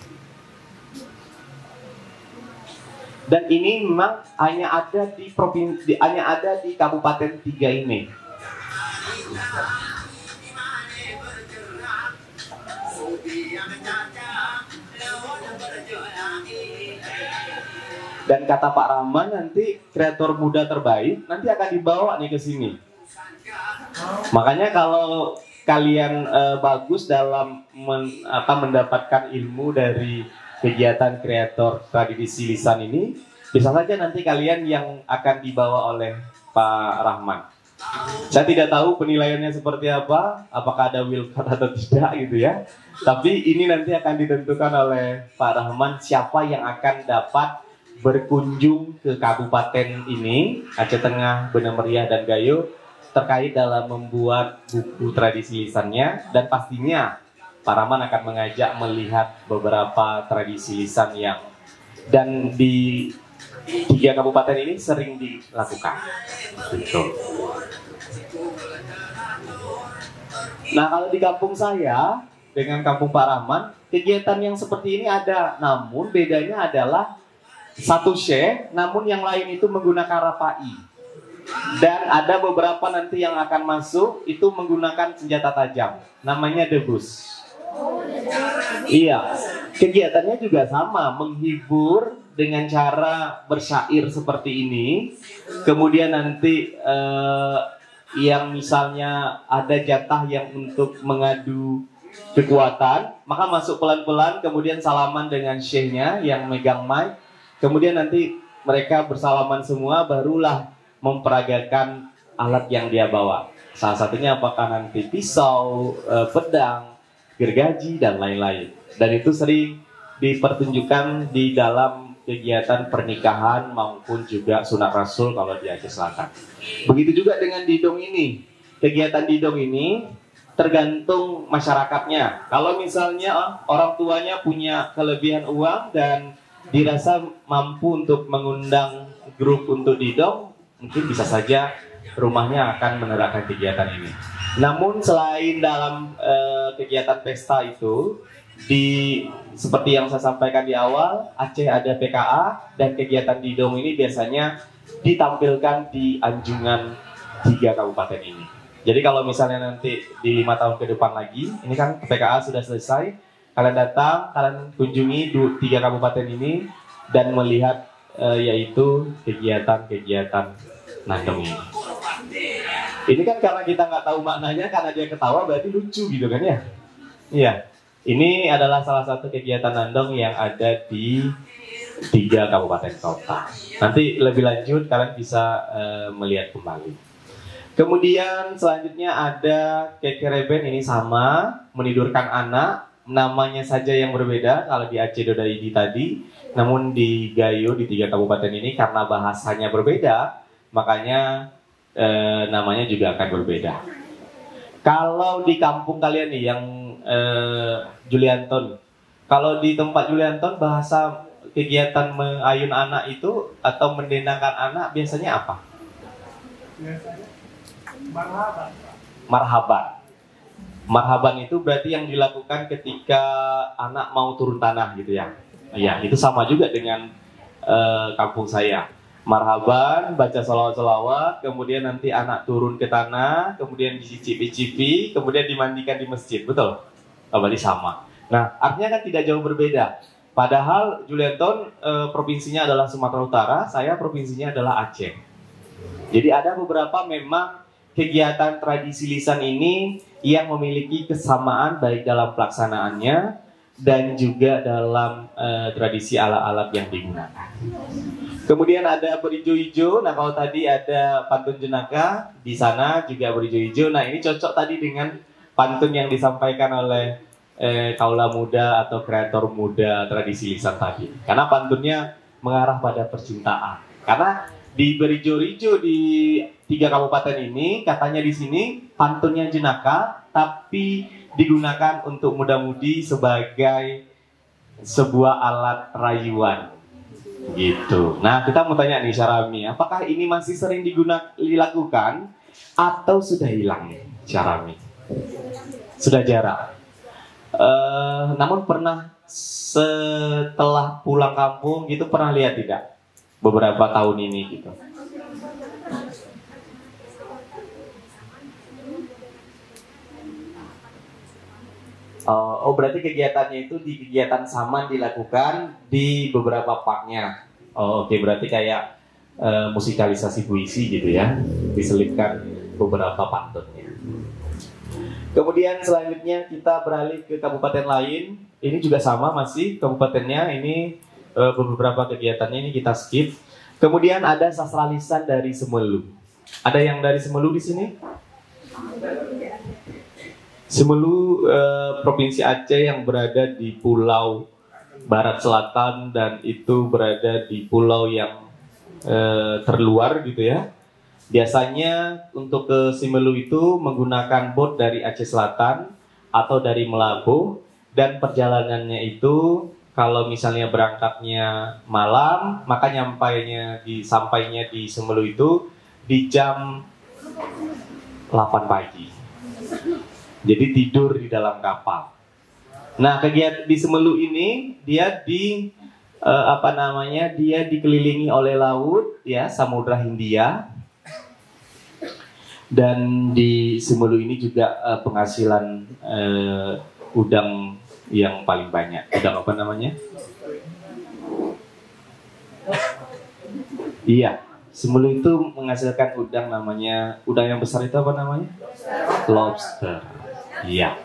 Dan ini memang hanya ada di provinsi, hanya ada di kabupaten 3 ini. Dan kata Pak Rahman nanti kreator muda terbaik nanti akan dibawa nih ke sini. Makanya kalau kalian bagus dalam mendapatkan ilmu dari kegiatan kreator tradisi lisan ini, bisa saja nanti kalian yang akan dibawa oleh Pak Rahman. Saya tidak tahu penilaiannya seperti apa, apakah ada wildcard atau tidak gitu ya. Tapi ini nanti akan ditentukan oleh Pak Rahman siapa yang akan dapat berkunjung ke kabupaten ini, Aceh Tengah, Bener Meriah dan Gayo, terkait dalam membuat buku tradisi lisannya, dan pastinya Pak Rahman akan mengajak melihat beberapa tradisi lisan yang dan di 3 kabupaten ini sering dilakukan. Betul. Nah, kalau di kampung saya dengan kampung Pak Rahman, kegiatan yang seperti ini ada, namun bedanya adalah satu syekh, namun yang lain itu menggunakan rapai. Dan ada beberapa nanti yang akan masuk itu menggunakan senjata tajam, namanya debus. Iya, kegiatannya juga sama, menghibur dengan cara bersyair seperti ini. Kemudian nanti yang misalnya ada jatah yang untuk mengadu kekuatan, maka masuk pelan-pelan, kemudian salaman dengan syekhnya yang megang mic. Kemudian nanti mereka bersalaman semua, barulah memperagakan alat yang dia bawa. Salah satunya apakah nanti pisau, pedang, gergaji, dan lain-lain. Dan itu sering dipertunjukkan di dalam kegiatan pernikahan maupun juga sunat rasul kalau di Aceh Selatan. Begitu juga dengan didong ini. Kegiatan didong ini tergantung masyarakatnya. Kalau misalnya orang tuanya punya kelebihan uang dan dirasa mampu untuk mengundang grup untuk didong, mungkin bisa saja rumahnya akan menerapkan kegiatan ini. Namun selain dalam kegiatan pesta itu, seperti yang saya sampaikan di awal, Aceh ada PKA dan kegiatan didong ini biasanya ditampilkan di anjungan 3 kabupaten ini. Jadi kalau misalnya nanti di 5 tahun ke depan lagi, ini kan PKA sudah selesai, kalian datang, kalian kunjungi 3 kabupaten ini dan melihat yaitu kegiatan-kegiatan nandong ini. Ini kan karena kita nggak tahu maknanya, karena dia ketawa berarti lucu gitu kan ya? Iya. Ini adalah salah satu kegiatan nandong yang ada di 3 kabupaten kota. Nanti lebih lanjut kalian bisa melihat kembali. Kemudian selanjutnya ada kekereben, ini sama, menidurkan anak. Namanya saja yang berbeda kalau di Aceh Dodaidi tadi. Namun di Gayo di 3 kabupaten ini karena bahasanya berbeda, makanya namanya juga akan berbeda. Kalau di kampung kalian nih yang Julianton. Kalau di tempat Julianton bahasa kegiatan mengayun anak itu atau mendendangkan anak biasanya apa? Biasanya marhaban. Marhaban. Marhaban itu berarti yang dilakukan ketika anak mau turun tanah gitu ya. Ya, itu sama juga dengan kampung saya. Marhaban, baca sholawat-sholawat, kemudian nanti anak turun ke tanah, kemudian dicicipi-cipi, kemudian dimandikan di masjid, betul? Berarti sama. Nah, artinya kan tidak jauh berbeda. Padahal Julianton provinsinya adalah Sumatera Utara, saya provinsinya adalah Aceh. Jadi ada beberapa memang kegiatan tradisi lisan ini yang memiliki kesamaan baik dalam pelaksanaannya dan juga dalam tradisi alat-alat yang digunakan. Kemudian ada berijo-ijo. Nah, kalau tadi ada pantun jenaka, di sana juga berijo-ijo. Nah, ini cocok tadi dengan pantun yang disampaikan oleh kaula muda atau kreator muda tradisi lisan tadi. Karena pantunnya mengarah pada percintaan. Karena di berijo-ijo di 3 kabupaten ini, katanya di sini pantunnya jenaka, tapi digunakan untuk muda-mudi sebagai sebuah alat rayuan. Gitu. Nah, kita mau tanya nih Syarami, apakah ini masih sering dilakukan atau sudah hilang nih Syarami? Sudah jarang. Namun pernah setelah pulang kampung gitu pernah lihat tidak? Beberapa tahun ini gitu. Oh, berarti kegiatannya itu di kegiatan Saman dilakukan di beberapa parknya. Oh, oke, berarti kayak musikalisasi puisi gitu ya, diselipkan beberapa pantunnya. Kemudian selanjutnya kita beralih ke kabupaten lain. Ini juga sama masih kabupatennya. Ini beberapa kegiatannya ini kita skip. Kemudian ada sastra lisan dari Semelu. Ada yang dari Semelu di sini? Semelu provinsi Aceh yang berada di Pulau Barat Selatan dan itu berada di pulau yang terluar gitu ya. Biasanya untuk ke Semelu itu menggunakan bot dari Aceh Selatan atau dari Melabuh, dan perjalanannya itu kalau misalnya berangkatnya malam, maka sampainya di Semelu itu di jam 8 pagi. Jadi tidur di dalam kapal. Nah, kegiatan di Semelu ini dia dia dikelilingi oleh laut ya, Samudra Hindia. Dan di Semelu ini juga penghasilan udang yang paling banyak. Udang apa namanya? Iya, Semelu itu menghasilkan udang namanya, udang yang besar itu apa namanya? Lobster. Iya.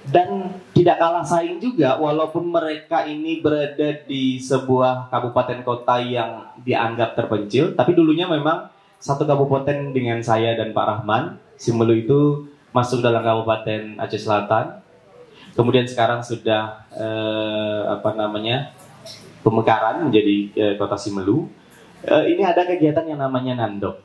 Dan tidak kalah saing juga, walaupun mereka ini berada di sebuah kabupaten kota yang dianggap terpencil, tapi dulunya memang satu kabupaten dengan saya dan Pak Rahman. Semelu itu masuk dalam Kabupaten Aceh Selatan. Kemudian sekarang sudah pemekaran menjadi kota Semelu. Ini ada kegiatan yang namanya Nandong.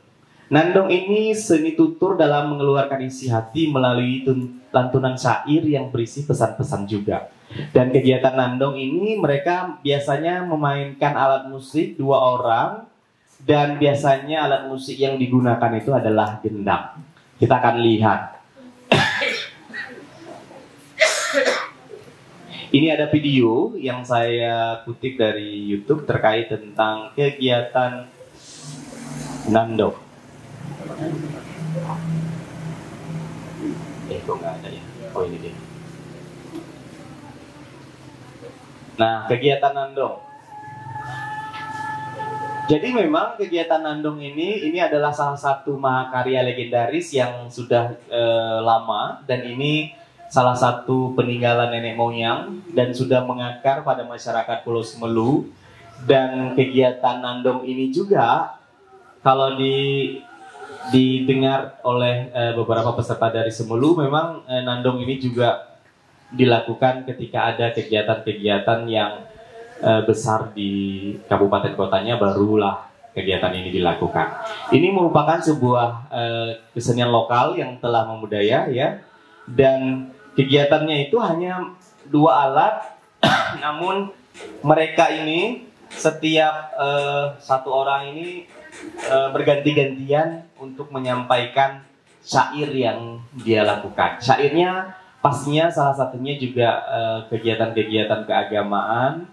Nandong ini seni tutur dalam mengeluarkan isi hati melalui lantunan syair yang berisi pesan-pesan juga. Dan kegiatan Nandong ini mereka biasanya memainkan alat musik 2 orang. Dan biasanya alat musik yang digunakan itu adalah gendang. Kita akan lihat. Ini ada video yang saya kutip dari YouTube terkait tentang kegiatan Nandong. Kok nggak ada ya? Oh, ini dia. Nah, kegiatan Nandong. Jadi memang kegiatan Nandong ini adalah salah satu mahakarya legendaris yang sudah lama, dan ini salah satu peninggalan nenek moyang dan sudah mengakar pada masyarakat Pulau Semelu. Dan kegiatan Nandong ini juga kalau didengar oleh beberapa peserta dari Semelu, memang Nandong ini juga dilakukan ketika ada kegiatan-kegiatan yang besar di kabupaten kotanya, barulah kegiatan ini dilakukan. Ini merupakan sebuah kesenian lokal yang telah memudaya ya, dan Kegiatannya itu hanya 2 alat, namun mereka ini setiap satu orang ini berganti-gantian untuk menyampaikan syair yang dia lakukan. Syairnya pastinya salah satunya juga kegiatan-kegiatan keagamaan.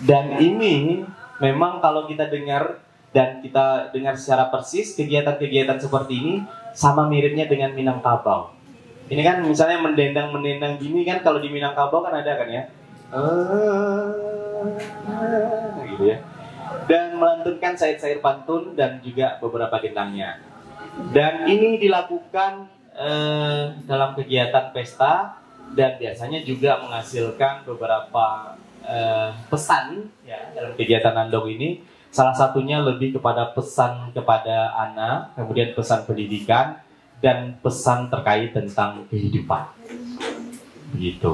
Dan ini memang kalau kita dengar dan kita dengar secara persis, kegiatan-kegiatan seperti ini sama miripnya dengan Minangkabau. Ini kan misalnya mendendang-mendendang gini kan, kalau di Minangkabau kan ada kan ya, gitu ya. Dan melantunkan syair-syair pantun dan juga beberapa gendangnya. Dan ini dilakukan dalam kegiatan pesta dan biasanya juga menghasilkan beberapa pesan ya dalam kegiatan Andong ini. Salah satunya lebih kepada pesan kepada anak, kemudian pesan pendidikan dan pesan terkait tentang kehidupan. Begitu.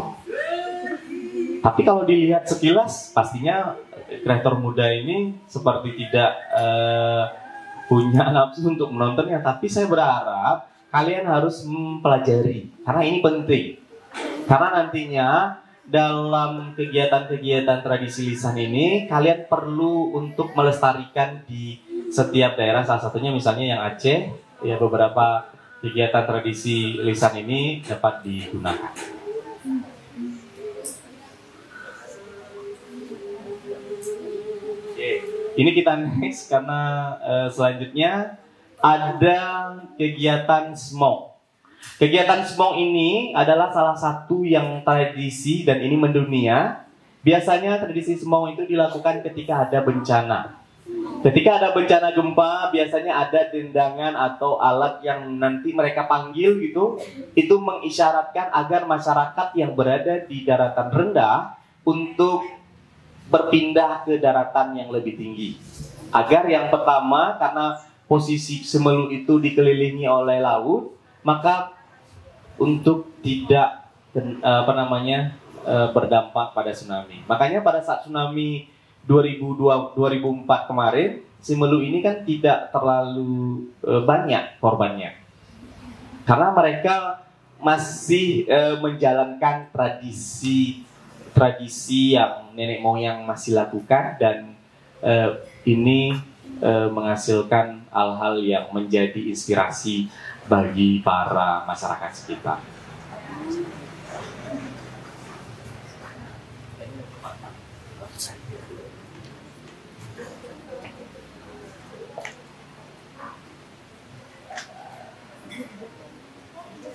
Tapi kalau dilihat sekilas, pastinya kreator muda ini seperti tidak punya nafsu untuk menontonnya. Tapi saya berharap kalian harus mempelajari, karena ini penting. Karena nantinya dalam kegiatan-kegiatan tradisi lisan ini, kalian perlu untuk melestarikan di setiap daerah. Salah satunya misalnya yang Aceh, ya beberapa kegiatan tradisi lisan ini dapat digunakan. Oke, ini kita next karena selanjutnya ada kegiatan smong. Kegiatan smong ini adalah salah satu yang tradisi dan ini mendunia. Biasanya tradisi smong itu dilakukan ketika ada bencana. Ketika ada bencana gempa, biasanya ada dendangan atau alat yang nanti mereka panggil gitu. Itu mengisyaratkan agar masyarakat yang berada di daratan rendah untuk berpindah ke daratan yang lebih tinggi. Agar yang pertama, karena posisi Semelu itu dikelilingi oleh laut, maka untuk tidak berdampak pada tsunami. Makanya pada saat tsunami 2004 kemarin, Semelu ini kan tidak terlalu banyak korbannya. Karena mereka masih menjalankan tradisi yang nenek moyang masih lakukan, dan ini menghasilkan hal-hal yang menjadi inspirasi bagi para masyarakat sekitar.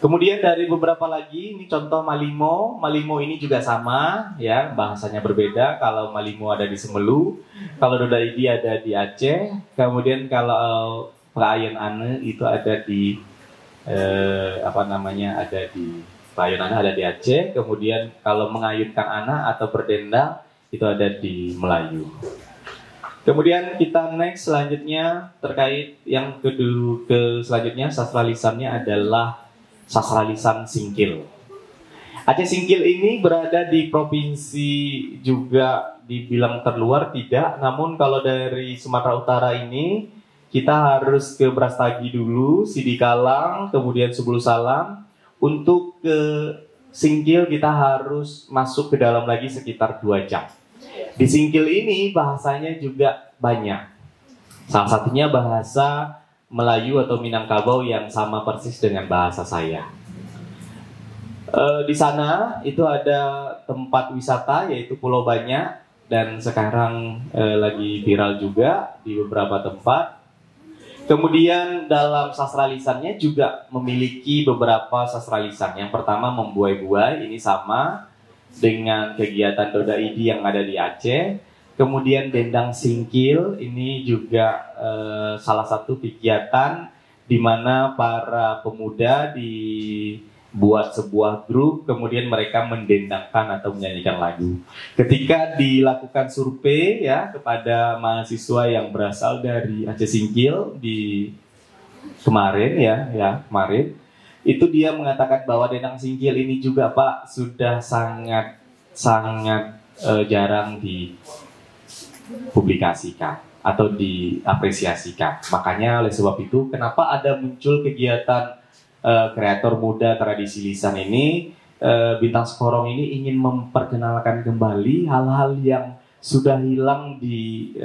Kemudian dari beberapa lagi, ini contoh Malimo. Malimo ini juga sama, ya, bahasanya berbeda. Kalau Malimo ada di Semelu, kalau Doda Idi ada di Aceh. Kemudian kalau Pelayan Ane itu ada di ada di Pelayan Ane ada di Aceh. Kemudian kalau mengayunkan anak atau berdendang itu ada di Melayu. Kemudian kita next selanjutnya terkait yang selanjutnya sastra lisannya adalah sastra lisan Singkil. Aceh Singkil ini berada di provinsi juga dibilang terluar tidak, namun kalau dari Sumatera Utara ini kita harus ke Brastagi dulu, Sidikalang, kemudian Subulu Salam. Untuk ke Singkil kita harus masuk ke dalam lagi sekitar 2 jam. Di Singkil ini bahasanya juga banyak. Salah satunya bahasa Melayu atau Minangkabau yang sama persis dengan bahasa saya. Di sana itu ada tempat wisata yaitu Pulau Banyak, dan sekarang lagi viral juga di beberapa tempat. Kemudian dalam sastra lisannya juga memiliki beberapa sastra lisan. Yang pertama membuai-buai, ini sama dengan kegiatan Doda Idi yang ada di Aceh. Kemudian dendang Singkil ini juga salah satu kegiatan di mana para pemuda dibuat sebuah grup, kemudian mereka mendendangkan atau menyanyikan lagu. Ketika dilakukan survei ya kepada mahasiswa yang berasal dari Aceh Singkil di kemarin kemarin itu dia mengatakan bahwa dendang Singkil ini juga Pak sudah sangat jarang dipublikasikan atau diapresiasikan. Makanya oleh sebab itu kenapa ada muncul kegiatan kreator muda tradisi lisan ini Bintang Sekorong ini ingin memperkenalkan kembali hal-hal yang sudah hilang di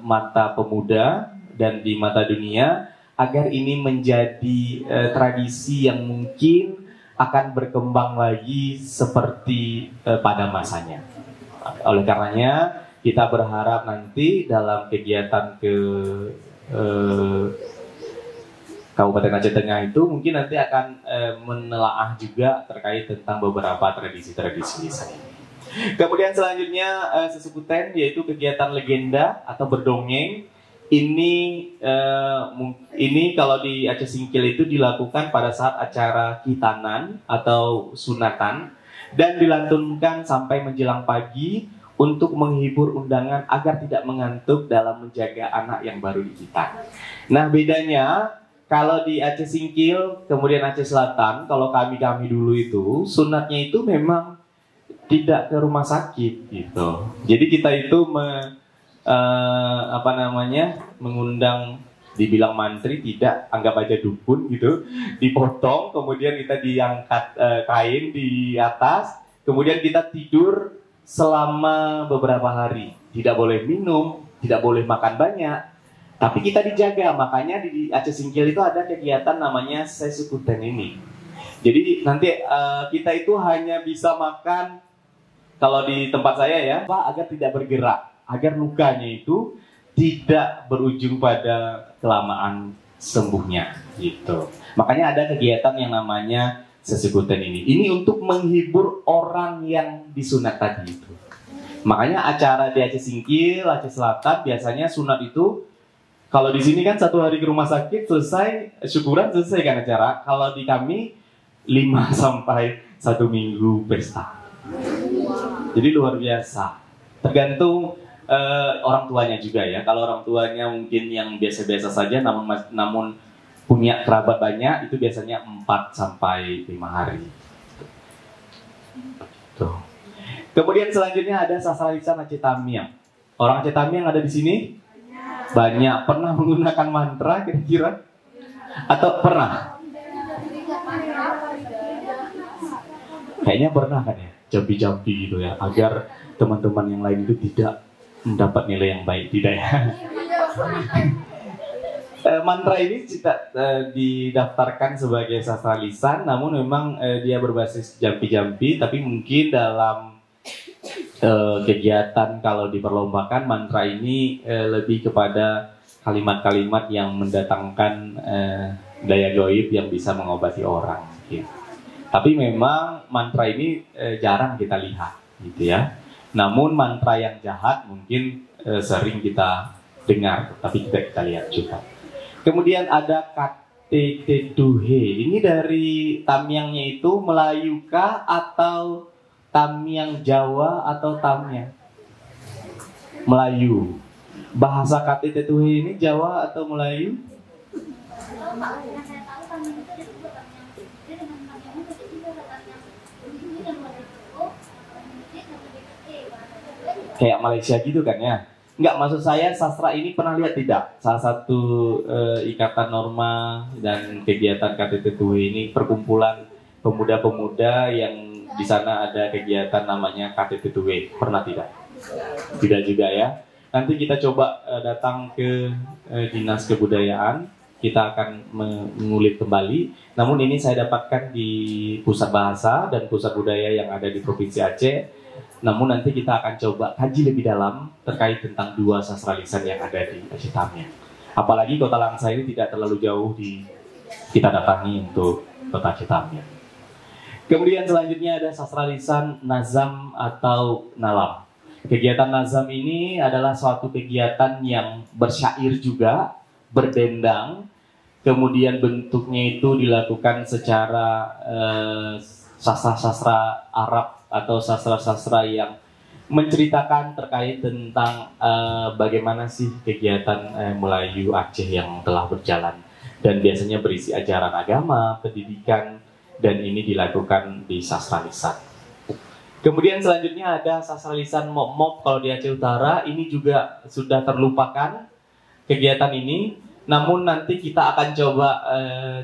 mata pemuda dan di mata dunia, agar ini menjadi tradisi yang mungkin akan berkembang lagi seperti pada masanya. Oleh karenanya kita berharap nanti dalam kegiatan ke Kabupaten Aceh Tengah itu mungkin nanti akan menelaah juga terkait tentang beberapa tradisi-tradisi lisan ini. Kemudian selanjutnya Sesukuten, yaitu kegiatan legenda atau berdongeng. Ini kalau di Aceh Singkil itu dilakukan pada saat acara khitanan atau sunatan dan dilantunkan sampai menjelang pagi untuk menghibur undangan agar tidak mengantuk dalam menjaga anak yang baru dikhitan. Nah, bedanya kalau di Aceh Singkil kemudian Aceh Selatan, kalau kami dulu itu sunatnya itu memang tidak ke rumah sakit gitu. Jadi kita itu mengundang, dibilang mantri, tidak, anggap aja dukun gitu, dipotong, kemudian kita diangkat kain di atas, kemudian kita tidur selama beberapa hari, tidak boleh minum, tidak boleh makan banyak, tapi kita dijaga. Makanya di Aceh Singkil itu ada kegiatan namanya Sesukuten ini. Jadi nanti kita itu hanya bisa makan, kalau di tempat saya ya, agar tidak bergerak, agar lukanya itu tidak berujung pada kelamaan sembuhnya gitu. Makanya ada kegiatan yang namanya Sesukuten ini. Ini untuk menghibur orang yang disunat tadi itu. Makanya acara di Aceh Singkil, Aceh Selatan biasanya sunat itu, kalau di sini kan 1 hari ke rumah sakit selesai, syukuran selesai kan acara. Kalau di kami 5 sampai 1 minggu pesta. Jadi luar biasa. Tergantung orang tuanya juga ya. Kalau orang tuanya mungkin yang biasa-biasa saja namun punya kerabat banyak, itu biasanya 4 sampai 5 hari. Tuh. Kemudian selanjutnya ada Sastralisan Aceh Tamiang. Orang Aceh Tamiang ada di sini? Banyak. Pernah menggunakan mantra kira-kira? Atau pernah? Kayaknya pernah kan ya? Jampi-jampi gitu ya, agar teman-teman yang lain itu tidak mendapat nilai yang baik, tidak ya? Mantra ini didaftarkan sebagai sastra lisan, namun memang dia berbasis jampi-jampi, tapi mungkin dalam kegiatan kalau diperlombakan, mantra ini lebih kepada kalimat-kalimat yang mendatangkan daya gaib yang bisa mengobati orang gitu. Tapi memang mantra ini jarang kita lihat gitu ya. Namun mantra yang jahat mungkin sering kita dengar, tapi tidak kita lihat juga. Kemudian ada Kateteduhe. Ini dari Tamiangnya itu Melayu kah atau Tamiang Jawa atau Tamiang? Melayu. Bahasa Kateteduhe ini Jawa atau Melayu? Kayak Malaysia gitu kan ya? Enggak, maksud saya sastra ini pernah lihat tidak? Salah satu ikatan norma dan kegiatan KTT ini perkumpulan pemuda-pemuda yang di sana ada kegiatan namanya KTT pernah tidak? Tidak juga ya? Nanti kita coba datang ke Dinas Kebudayaan, kita akan mengulik kembali. Namun ini saya dapatkan di Pusat Bahasa dan Pusat Budaya yang ada di Provinsi Aceh. Namun nanti kita akan coba kaji lebih dalam terkait tentang 2 sastra lisan yang ada di Aceh Tamiang. Apalagi Kota Langsa ini tidak terlalu jauh kita datangi untuk Kota Aceh Tamiang. Kemudian selanjutnya ada sastra lisan Nazam atau Nalam. Kegiatan Nazam ini adalah suatu kegiatan yang bersyair juga, berdendang. Kemudian bentuknya itu dilakukan secara sastra-sastra Arab atau sastra-sastra yang menceritakan terkait tentang bagaimana sih kegiatan Melayu Aceh yang telah berjalan, dan biasanya berisi ajaran agama, pendidikan, dan ini dilakukan di sastra lisan. Kemudian selanjutnya ada sastra lisan Mop-Mop. Kalau di Aceh Utara ini juga sudah terlupakan kegiatan ini, namun nanti kita akan coba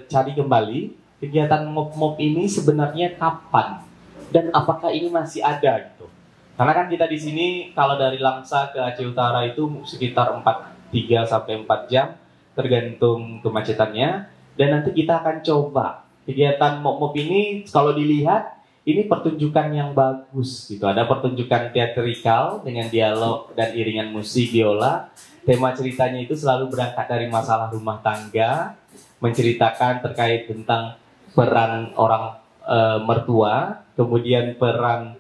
cari kembali kegiatan Mop-Mop ini sebenarnya kapan dan apakah ini masih ada gitu. Karena kan kita di sini kalau dari Langsa ke Aceh Utara itu sekitar 3 sampai 4 jam tergantung kemacetannya, dan nanti kita akan coba kegiatan mop-mop ini. Kalau dilihat ini pertunjukan yang bagus gitu. Ada pertunjukan teatrikal dengan dialog dan iringan musik biola. Tema ceritanya itu selalu berangkat dari masalah rumah tangga, menceritakan terkait tentang peran orang mertua, kemudian peran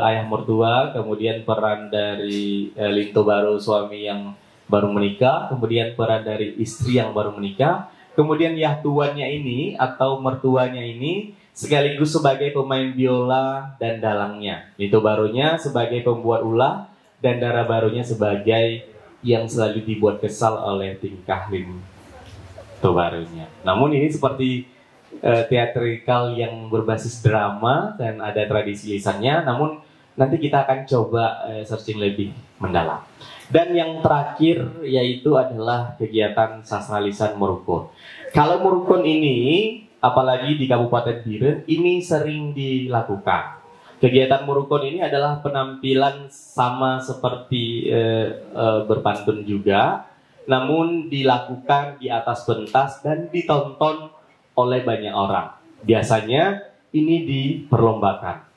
ayah mertua, kemudian peran dari linto baru suami yang baru menikah, kemudian peran dari istri yang baru menikah, kemudian yahtuannya ini atau mertuanya ini sekaligus sebagai pemain biola dan dalangnya, linto barunya sebagai pembuat ulah, dan dara barunya sebagai yang selalu dibuat kesal oleh tingkah linto barunya. Namun ini seperti teatrikal yang berbasis drama dan ada tradisi lisannya, namun nanti kita akan coba searching lebih mendalam. Dan yang terakhir yaitu adalah kegiatan sastra lisan merukun. Kalau merukun ini, apalagi di Kabupaten Biren, ini sering dilakukan. Kegiatan merukun ini adalah penampilan sama seperti berpantun juga, namun dilakukan di atas pentas dan ditonton oleh banyak orang. Biasanya ini diperlombakan.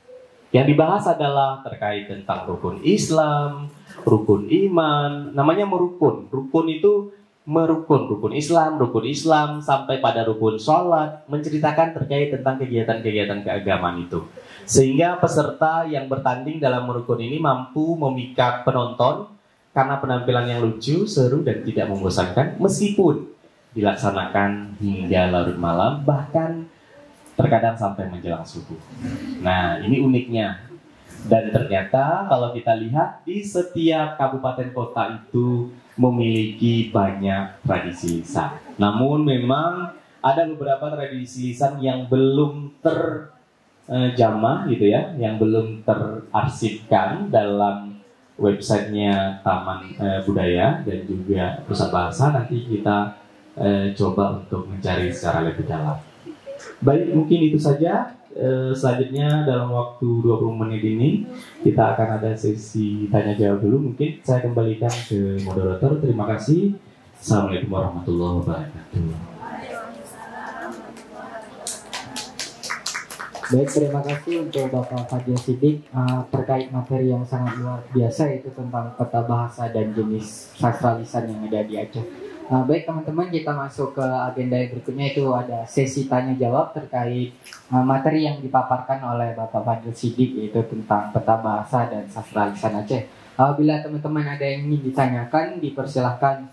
Yang dibahas adalah terkait tentang rukun Islam, rukun iman, namanya merukun. Rukun itu merukun, rukun Islam sampai pada rukun sholat, menceritakan terkait tentang kegiatan-kegiatan keagamaan itu. Sehingga peserta yang bertanding dalam merukun ini mampu memikat penonton karena penampilan yang lucu, seru, dan tidak membosankan, meskipun dilaksanakan hingga larut malam, bahkan terkadang sampai menjelang subuh. Nah, ini uniknya. Dan ternyata kalau kita lihat di setiap kabupaten kota itu memiliki banyak tradisi lisan. Namun memang ada beberapa tradisi lisan yang belum terjamah gitu ya, yang belum terarsipkan dalam websitenya Taman Budaya dan juga Pusat Bahasa. Nanti kita coba untuk mencari secara lebih dalam. Baik, mungkin itu saja. Selanjutnya dalam waktu 20 menit ini kita akan ada sesi tanya jawab dulu. Mungkin saya kembalikan ke moderator. Terima kasih. Assalamualaikum warahmatullahi wabarakatuh. Baik, terima kasih untuk Bapak Fadil Siddiq terkait materi yang sangat luar biasa, yaitu tentang peta bahasa dan jenis sastra lisan yang ada di Aceh. Baik teman-teman, kita masuk ke agenda yang berikutnya, itu ada sesi tanya jawab terkait materi yang dipaparkan oleh Bapak Fadil Siddiq, yaitu tentang peta bahasa dan sastra lisan Aceh. Bila teman-teman ada yang ingin ditanyakan, dipersilahkan.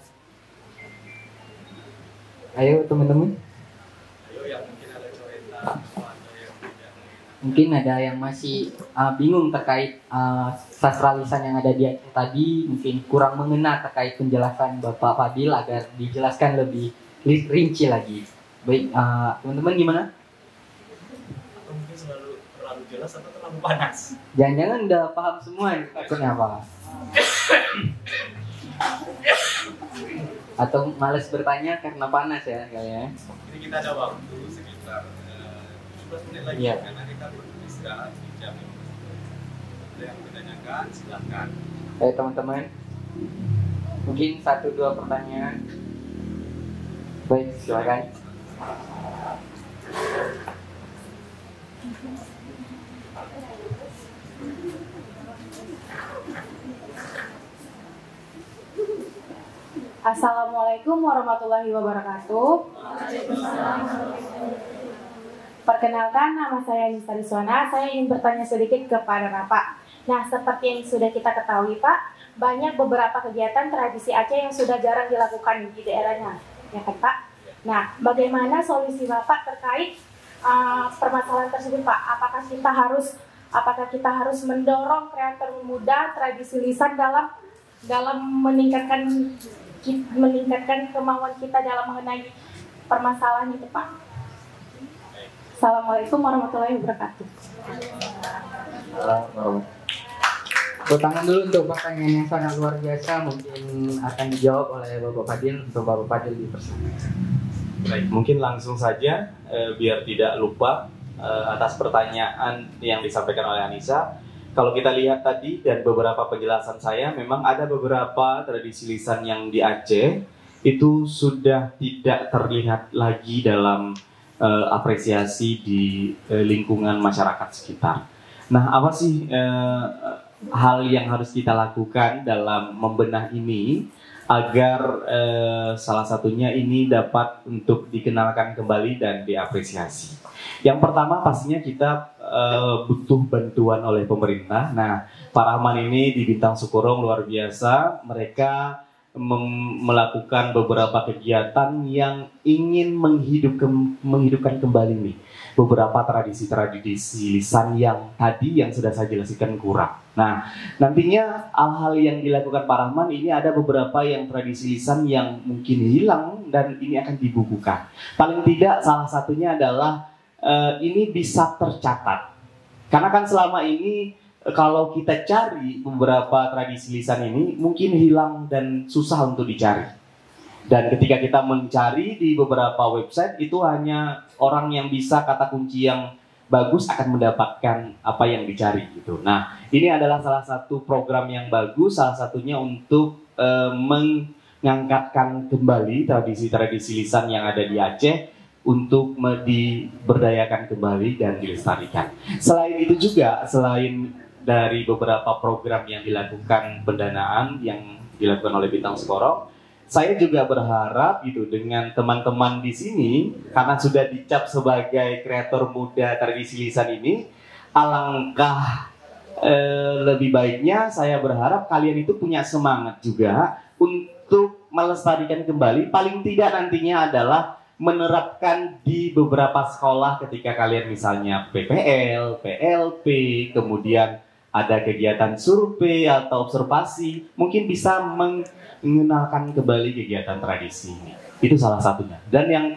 Ayo teman-teman. Mungkin ada yang masih bingung terkait sastra lisan yang ada di Aceh tadi, mungkin kurang mengena terkait penjelasan Bapak Fadil agar dijelaskan lebih rinci lagi. Baik, teman-teman gimana? Atau mungkin terlalu jelas atau terlalu panas? Jangan-jangan udah paham semua, takutnya apa? Atau males bertanya karena panas ya kayaknya? Ini kita ada waktu sekitar 17 menit lagi, Iya. karena kita beristirahat di jam 15. Ada yang ditanyakan, silakan. Baik teman-teman, mungkin 1-2 pertanyaan. Baik, silakan. Assalamualaikum warahmatullahi wabarakatuh. Perkenalkan, nama saya Nisa Riswana. Saya ingin bertanya sedikit kepada Bapak. Nah, seperti yang sudah kita ketahui, Pak, banyak beberapa kegiatan tradisi Aceh yang sudah jarang dilakukan di daerahnya, ya kan, Pak? Nah, bagaimana solusi Bapak terkait permasalahan tersebut, Pak? Apakah kita harus mendorong kreator muda tradisi lisan dalam meningkatkan kemauan kita dalam mengenai permasalahan itu, Pak? Assalamualaikum warahmatullahi wabarakatuh. Tangan dulu untuk pertanyaan yang sangat luar biasa, mungkin akan dijawab oleh Bapak Fadil. Untuk Bapak Fadil dipersilakan. Baik, mungkin langsung saja biar tidak lupa. atas pertanyaan yang disampaikan oleh Anissa. Kalau kita lihat tadi dan beberapa penjelasan saya, memang ada beberapa tradisi lisan yang di Aceh itu sudah tidak terlihat lagi dalam apresiasi di lingkungan masyarakat sekitar. Nah, apa sih hal yang harus kita lakukan dalam membenah ini agar salah satunya ini dapat untuk dikenalkan kembali dan diapresiasi? Yang pertama pastinya kita butuh bantuan oleh pemerintah. Nah, Pak Rahman ini di Bintang Sukorong luar biasa. Mereka melakukan beberapa kegiatan yang ingin menghidupkan kembali nih beberapa tradisi-tradisi lisan yang tadi yang sudah saya jelaskan kurang. Nah, nantinya hal-hal yang dilakukan Pak Rahman ini ada beberapa yang tradisi lisan yang mungkin hilang dan ini akan dibukukan. Paling tidak salah satunya adalah ini bisa tercatat. Karena kan selama ini kalau kita cari beberapa tradisi lisan ini mungkin hilang dan susah untuk dicari. Dan ketika kita mencari di beberapa website itu hanya orang yang bisa kata kunci yang bagus akan mendapatkan apa yang dicari gitu. Nah, ini adalah salah satu program yang bagus, salah satunya untuk mengangkatkan kembali tradisi-tradisi lisan yang ada di Aceh untuk diberdayakan kembali dan dilestarikan. Selain itu juga, selain dari beberapa program yang dilakukan pendanaan yang dilakukan oleh Bintang Sukorong, saya juga berharap gitu dengan teman-teman di sini karena sudah dicap sebagai kreator muda tradisi lisan ini, alangkah lebih baiknya saya berharap kalian itu punya semangat juga untuk melestarikan kembali. Paling tidak nantinya adalah menerapkan di beberapa sekolah ketika kalian misalnya PPL, PLP, kemudian ada kegiatan survei atau observasi, mungkin bisa mengenalkan kembali kegiatan tradisi ini. Itu salah satunya. Dan yang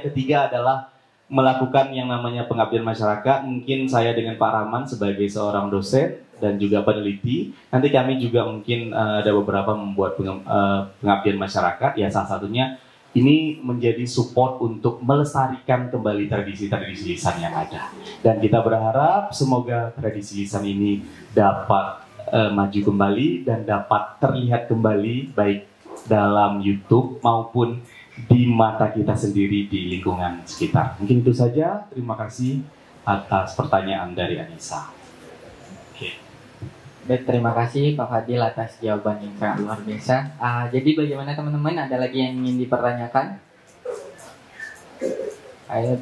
ketiga adalah melakukan yang namanya pengabdian masyarakat. Mungkin saya dengan Pak Rahman sebagai seorang dosen dan juga peneliti, nanti kami juga mungkin ada beberapa membuat pengabdian masyarakat. Ya salah satunya ini menjadi support untuk melestarikan kembali tradisi-tradisi lisan yang ada. Dan kita berharap semoga tradisi lisan ini dapat maju kembali dan dapat terlihat kembali baik dalam YouTube maupun di mata kita sendiri di lingkungan sekitar. Mungkin itu saja. Terima kasih atas pertanyaan dari Anissa. Baik, terima kasih Pak Fadil atas jawaban yang sangat luar biasa. Jadi bagaimana teman-teman? Ada lagi yang ingin dipertanyakan? Ayo.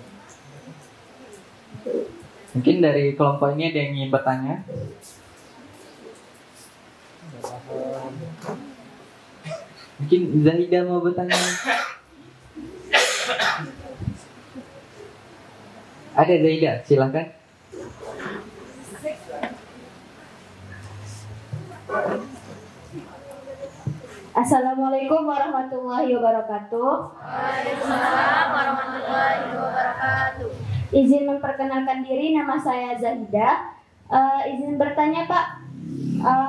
Mungkin dari kelompok ini ada yang ingin bertanya? Mungkin Zahida mau bertanya? Ada Zahida, silakan. Assalamualaikum warahmatullahi wabarakatuh. Waalaikumsalam warahmatullahi wabarakatuh. Izin memperkenalkan diri, nama saya Zahida. Izin bertanya Pak,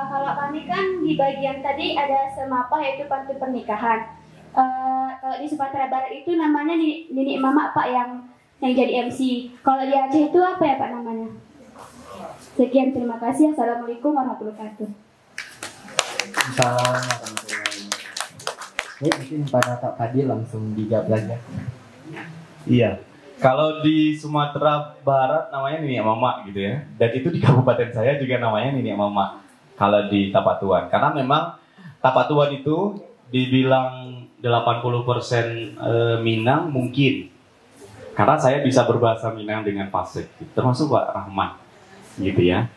kalau kami kan di bagian tadi ada semapa yaitu pantun pernikahan. Kalau di Sumatera Barat itu namanya Nini Mama Pak yang jadi MC. Kalau di Aceh itu apa ya Pak namanya? Sekian, terima kasih. Assalamualaikum warahmatullahi wabarakatuh. Assalamualaikum warahmatullahi wabarakatuh. Mungkin pada Pak Fadil langsung dijawab saja. Iya, kalau di Sumatera Barat namanya Nini Mama gitu ya. Dan itu di kabupaten saya juga namanya Nini Mama. Kalau di Tapatuan, karena memang Tapatuan itu dibilang 80% Minang mungkin. Karena saya bisa berbahasa Minang dengan fasih, termasuk Pak Rahman, gitu ya.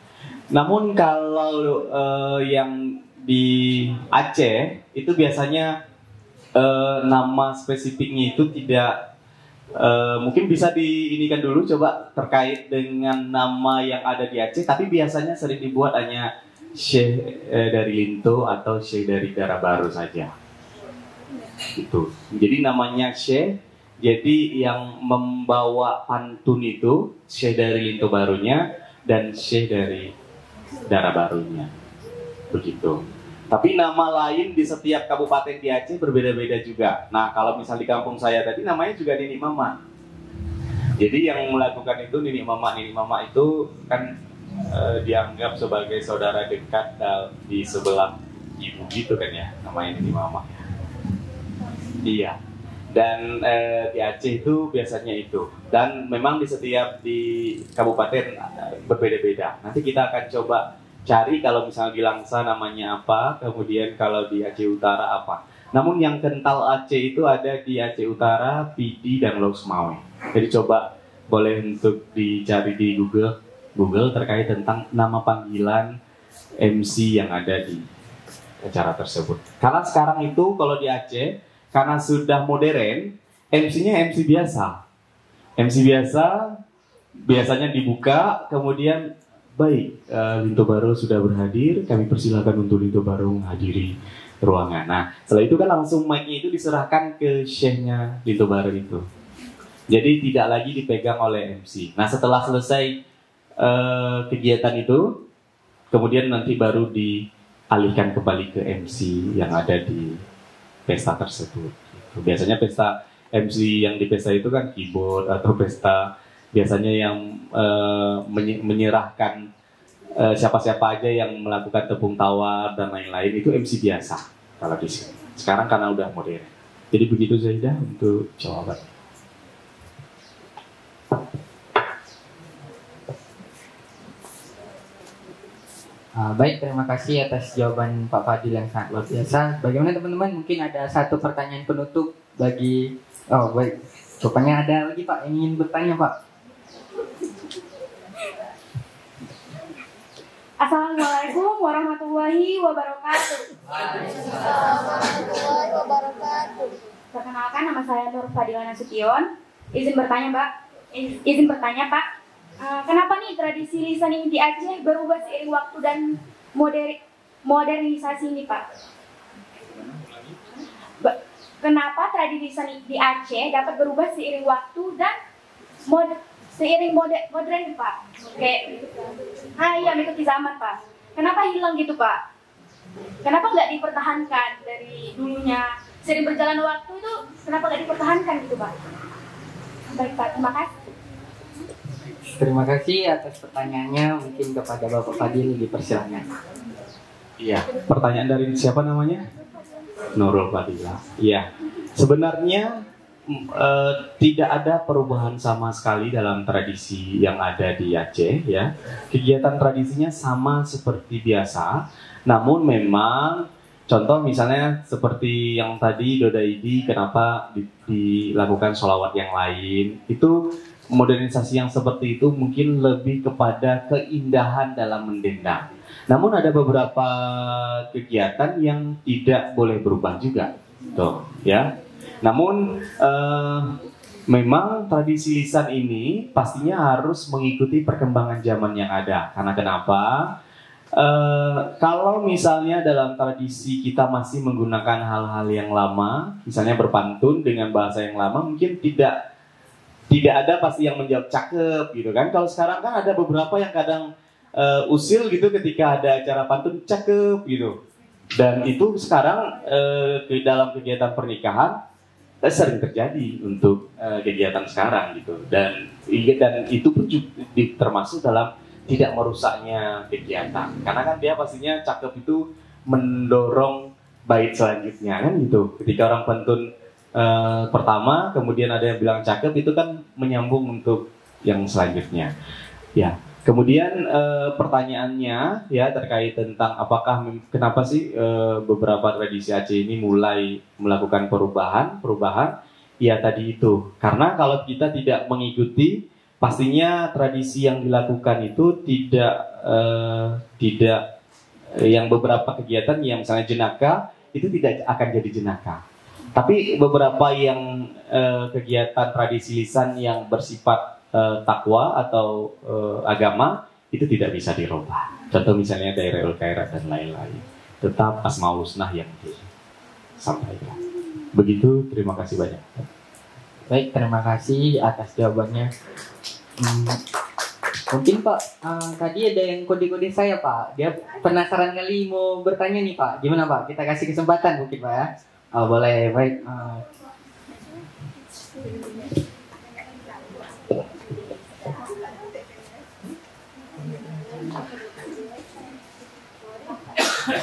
Namun kalau yang di Aceh itu biasanya nama spesifiknya itu tidak mungkin bisa diinikan dulu coba terkait dengan nama yang ada di Aceh, tapi biasanya sering dibuat hanya Syekh dari Linto atau Syekh dari Dara Baru saja. Gitu. Jadi namanya Syekh, jadi yang membawa pantun itu Syekh dari Linto Barunya dan Syekh dari Dara Barunya. Begitu. Tapi nama lain di setiap kabupaten di Aceh berbeda-beda juga. Nah, kalau misal di kampung saya tadi namanya juga Nini Mama. Jadi yang melakukan itu nini mama itu kan dianggap sebagai saudara dekat di sebelah ibu gitu kan ya, namanya nini mama. Iya. Dan di Aceh itu biasanya itu. Dan memang di kabupaten berbeda-beda. Nanti kita akan coba cari kalau misalnya di Langsa namanya apa, kemudian kalau di Aceh Utara apa. Namun yang kental Aceh itu ada di Aceh Utara, Pidi, dan Los Mawe. Jadi coba boleh untuk dicari di Google terkait tentang nama panggilan MC yang ada di acara tersebut. Karena sekarang itu kalau di Aceh, karena sudah modern, MC-nya MC biasa. MC biasa biasanya dibuka, kemudian baik, Linto Baru sudah berhadir, kami persilakan untuk Linto Baru menghadiri ruangan. Nah, setelah itu kan langsung mic-nya itu diserahkan ke Syekh-nya Linto Baru itu. Jadi tidak lagi dipegang oleh MC. Nah, setelah selesai kegiatan itu, kemudian nanti baru dialihkan kembali ke MC yang ada di pesta tersebut. Biasanya pesta MC yang di pesta itu kan keyboard atau pesta biasanya yang menyerahkan siapa-siapa aja yang melakukan tepung tawar dan lain-lain itu MC biasa kalau di sini. Sekarang karena udah modern. Jadi begitu Zaidah untuk jawaban. Baik, terima kasih atas jawaban Pak Fadil yang sangat luar biasa. Bagaimana teman-teman? Mungkin ada satu pertanyaan penutup bagi... Oh baik, rupanya ada lagi Pak yang ingin bertanya Pak. Assalamualaikum warahmatullahi wabarakatuh. Warahmatullahi wabarakatuh. Perkenalkan, nama saya Nur Fadila Nasution. Izin bertanya Pak. Kenapa nih tradisi lisan ini di Aceh berubah seiring waktu dan modernisasi ini Pak? Kenapa tradisi lisan di Aceh dapat berubah seiring waktu dan modern Pak? Kayak, iya mengikuti zaman Pak. Kenapa hilang gitu Pak? Kenapa nggak dipertahankan dari dulunya? Sering berjalan waktu itu kenapa nggak dipertahankan gitu Pak? Baik Pak, terima kasih. Terima kasih atas pertanyaannya. Mungkin kepada Bapak Fadil dipersilakan. Iya, pertanyaan dari siapa namanya? Nurul Fadila. Iya, sebenarnya tidak ada perubahan sama sekali dalam tradisi yang ada di Aceh ya. Kegiatan tradisinya sama seperti biasa. Namun memang contoh misalnya seperti yang tadi Dodaidi kenapa dilakukan sholawat yang lain itu. Modernisasi yang seperti itu mungkin lebih kepada keindahan dalam mendendang. Namun ada beberapa kegiatan yang tidak boleh berubah juga, tuh, ya. Namun memang tradisi lisan ini pastinya harus mengikuti perkembangan zaman yang ada. Karena kenapa? Kalau misalnya dalam tradisi kita masih menggunakan hal-hal yang lama, misalnya berpantun dengan bahasa yang lama, mungkin tidak ada pasti yang menjawab cakep gitu kan. Kalau sekarang kan ada beberapa yang kadang usil gitu ketika ada acara pantun cakep gitu. Dan itu sekarang di dalam kegiatan pernikahan sering terjadi untuk kegiatan sekarang gitu. Dan itu pun juga termasuk dalam tidak merusaknya kegiatan. Karena kan dia pastinya cakep itu mendorong bait selanjutnya kan gitu. Ketika orang pantun pertama, kemudian ada yang bilang cakep, itu kan menyambung untuk yang selanjutnya. Ya, kemudian pertanyaannya ya terkait tentang kenapa sih beberapa tradisi Aceh ini mulai melakukan perubahan? Ya tadi itu, karena kalau kita tidak mengikuti, pastinya tradisi yang dilakukan itu tidak yang beberapa kegiatan yang misalnya jenaka itu tidak akan jadi jenaka. Tapi beberapa yang kegiatan tradisi lisan yang bersifat takwa atau agama itu tidak bisa dirubah. Contoh misalnya Dairahul Khairat dan lain-lain. Tetap Asmaul Husna yang disampaikan. Begitu, terima kasih banyak. Baik, terima kasih atas jawabannya. Mungkin Pak, tadi ada yang kode-kode saya Pak. Dia penasaran kali mau bertanya nih Pak. Gimana Pak? Kita kasih kesempatan mungkin Pak ya. Oh, boleh, baik. Baik,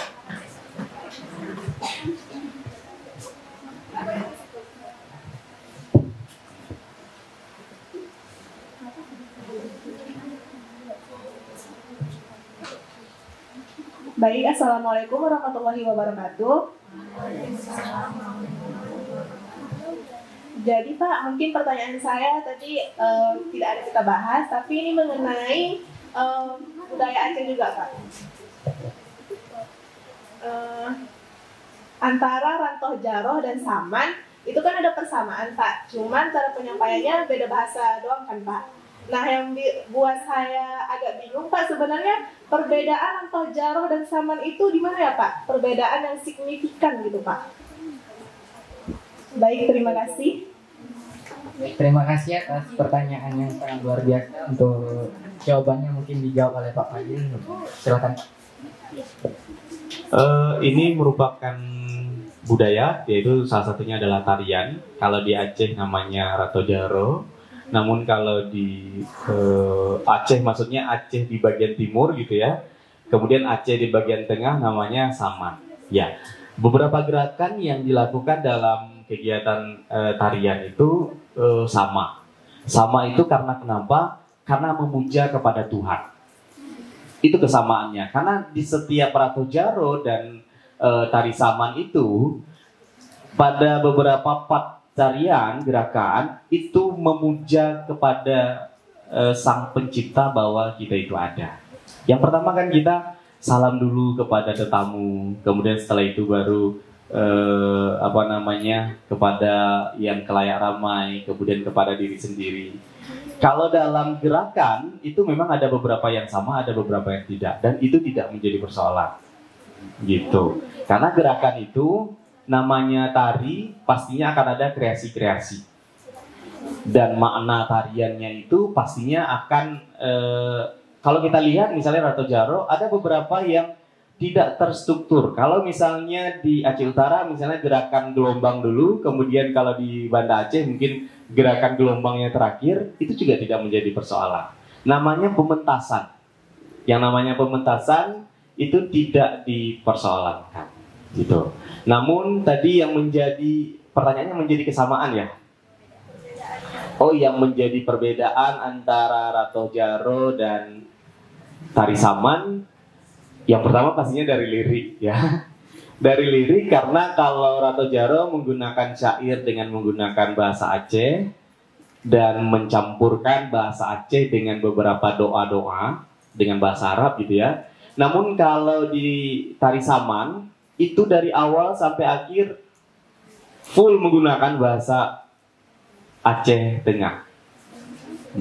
Assalamualaikum warahmatullahi wabarakatuh. Jadi Pak, mungkin pertanyaan saya tadi tidak ada kita bahas, tapi ini mengenai budaya Aceh juga Pak. Antara Rantoh Jaroh dan Saman itu kan ada persamaan Pak, cuman cara penyampaiannya beda bahasa doang kan Pak. Nah yang buat saya agak bingung Pak, sebenarnya perbedaan Rantoh Jaroh dan Saman itu di mana ya Pak? Perbedaan yang signifikan gitu Pak. Baik, terima kasih. Terima kasih atas pertanyaan yang sangat luar biasa. Untuk jawabannya mungkin dijawab oleh Pak Fadil. Silakan. Ini merupakan budaya, yaitu salah satunya adalah tarian. Kalau di Aceh namanya Rantoh Jaroh. Namun kalau di Aceh, maksudnya Aceh di bagian timur gitu ya. Kemudian Aceh di bagian tengah namanya Saman. Ya, beberapa gerakan yang dilakukan dalam kegiatan tarian itu sama. Sama itu karena kenapa? Karena memuja kepada Tuhan. Itu kesamaannya. Karena di setiap Rantoh Jaroh dan tari Saman itu pada beberapa part tarian, gerakan itu memuja kepada Sang Pencipta bahwa kita itu ada. Yang pertama kan kita salam dulu kepada tetamu, kemudian setelah itu baru kepada yang kelayak ramai, kemudian kepada diri sendiri. Kalau dalam gerakan itu memang ada beberapa yang sama, ada beberapa yang tidak, dan itu tidak menjadi persoalan, gitu. Karena gerakan itu namanya tari, pastinya akan ada kreasi-kreasi. Dan makna tariannya itu pastinya akan, kalau kita lihat misalnya Rantoh Jaroh, ada beberapa yang tidak terstruktur. Kalau misalnya di Aceh Utara, misalnya gerakan gelombang dulu, kemudian kalau di Banda Aceh mungkin gerakan gelombangnya terakhir, itu juga tidak menjadi persoalan. Namanya pementasan. Yang namanya pementasan itu tidak dipersoalankan. Gitu. Namun tadi yang menjadi pertanyaannya menjadi kesamaan ya. Oh, yang menjadi perbedaan antara Rantoh Jaroh dan tari Saman, yang pertama pastinya dari lirik ya. Dari lirik, karena kalau Rantoh Jaroh menggunakan syair dengan menggunakan bahasa Aceh dan mencampurkan bahasa Aceh dengan beberapa doa-doa dengan bahasa Arab gitu ya. Namun kalau di tari Saman itu dari awal sampai akhir full menggunakan bahasa Aceh Tengah,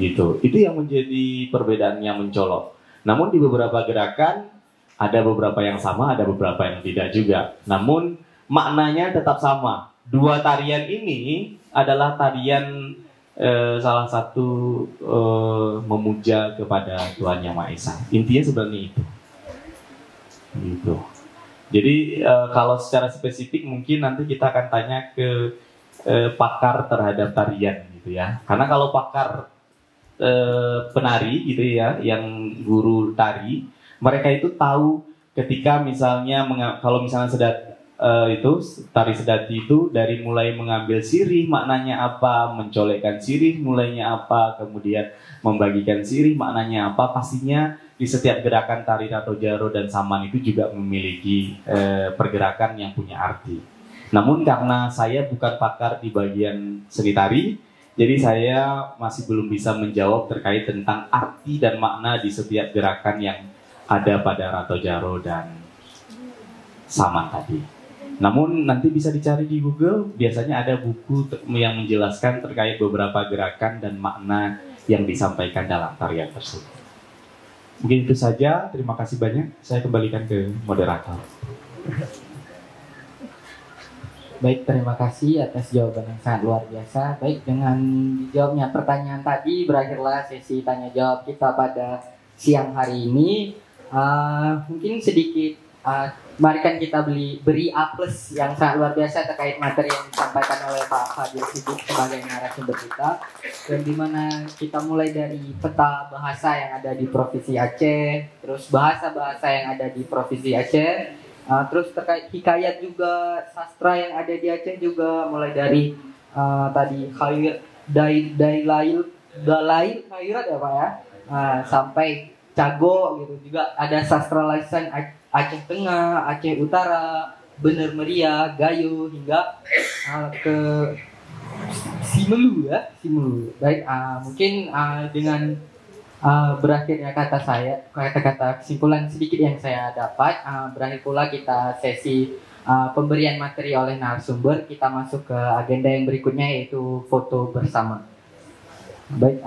gitu. Itu yang menjadi perbedaan yang mencolok. Namun di beberapa gerakan ada beberapa yang sama, ada beberapa yang tidak juga. Namun maknanya tetap sama. Dua tarian ini adalah tarian salah satu memuja kepada Tuhan Yang Maha Esa. Intinya sebenarnya itu, gitu. Jadi kalau secara spesifik mungkin nanti kita akan tanya ke pakar terhadap tarian gitu ya. Karena kalau pakar penari gitu ya, yang guru tari, mereka itu tahu ketika misalnya kalau misalnya tari sedati itu dari mulai mengambil sirih maknanya apa, mencolekkan sirih mulainya apa, kemudian membagikan sirih maknanya apa, pastinya di setiap gerakan tari Rantoh Jaroh dan Saman itu juga memiliki pergerakan yang punya arti. Namun karena saya bukan pakar di bagian seni tari, jadi saya masih belum bisa menjawab terkait tentang arti dan makna di setiap gerakan yang ada pada Rantoh Jaroh dan Saman tadi. Namun nanti bisa dicari di Google, biasanya ada buku yang menjelaskan terkait beberapa gerakan dan makna yang disampaikan dalam tarian tersebut. Mungkin itu saja, terima kasih banyak. Saya kembalikan ke moderator. Baik, terima kasih atas jawaban yang sangat luar biasa. Baik, dengan dijawabnya pertanyaan tadi, berakhirlah sesi tanya jawab kita pada siang hari ini. Mungkin sedikit, mari kan kita beri A+ yang sangat luar biasa terkait materi yang disampaikan oleh Pak Fadil Siddiq sebagai narasumber kita, dan dimana kita mulai dari peta bahasa yang ada di Provinsi Aceh, terus bahasa-bahasa yang ada di Provinsi Aceh, Terus terkait hikayat juga, sastra yang ada di Aceh juga, mulai dari tadi Dalail Khairat ya Pak ya, sampai Cago gitu. Juga ada sastra lisan Aceh Tengah, Aceh Utara, Bener Meriah, Gayo, hingga ke Simelu ya, Simelu. Baik, mungkin dengan berakhirnya kata-kata kesimpulan sedikit yang saya dapat, berakhir pula kita sesi pemberian materi oleh narasumber. Kita masuk ke agenda yang berikutnya, yaitu foto bersama. Baik,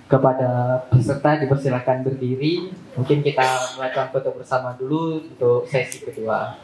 kepada peserta dipersilakan berdiri. Mungkin kita melakukan foto bersama dulu untuk sesi kedua.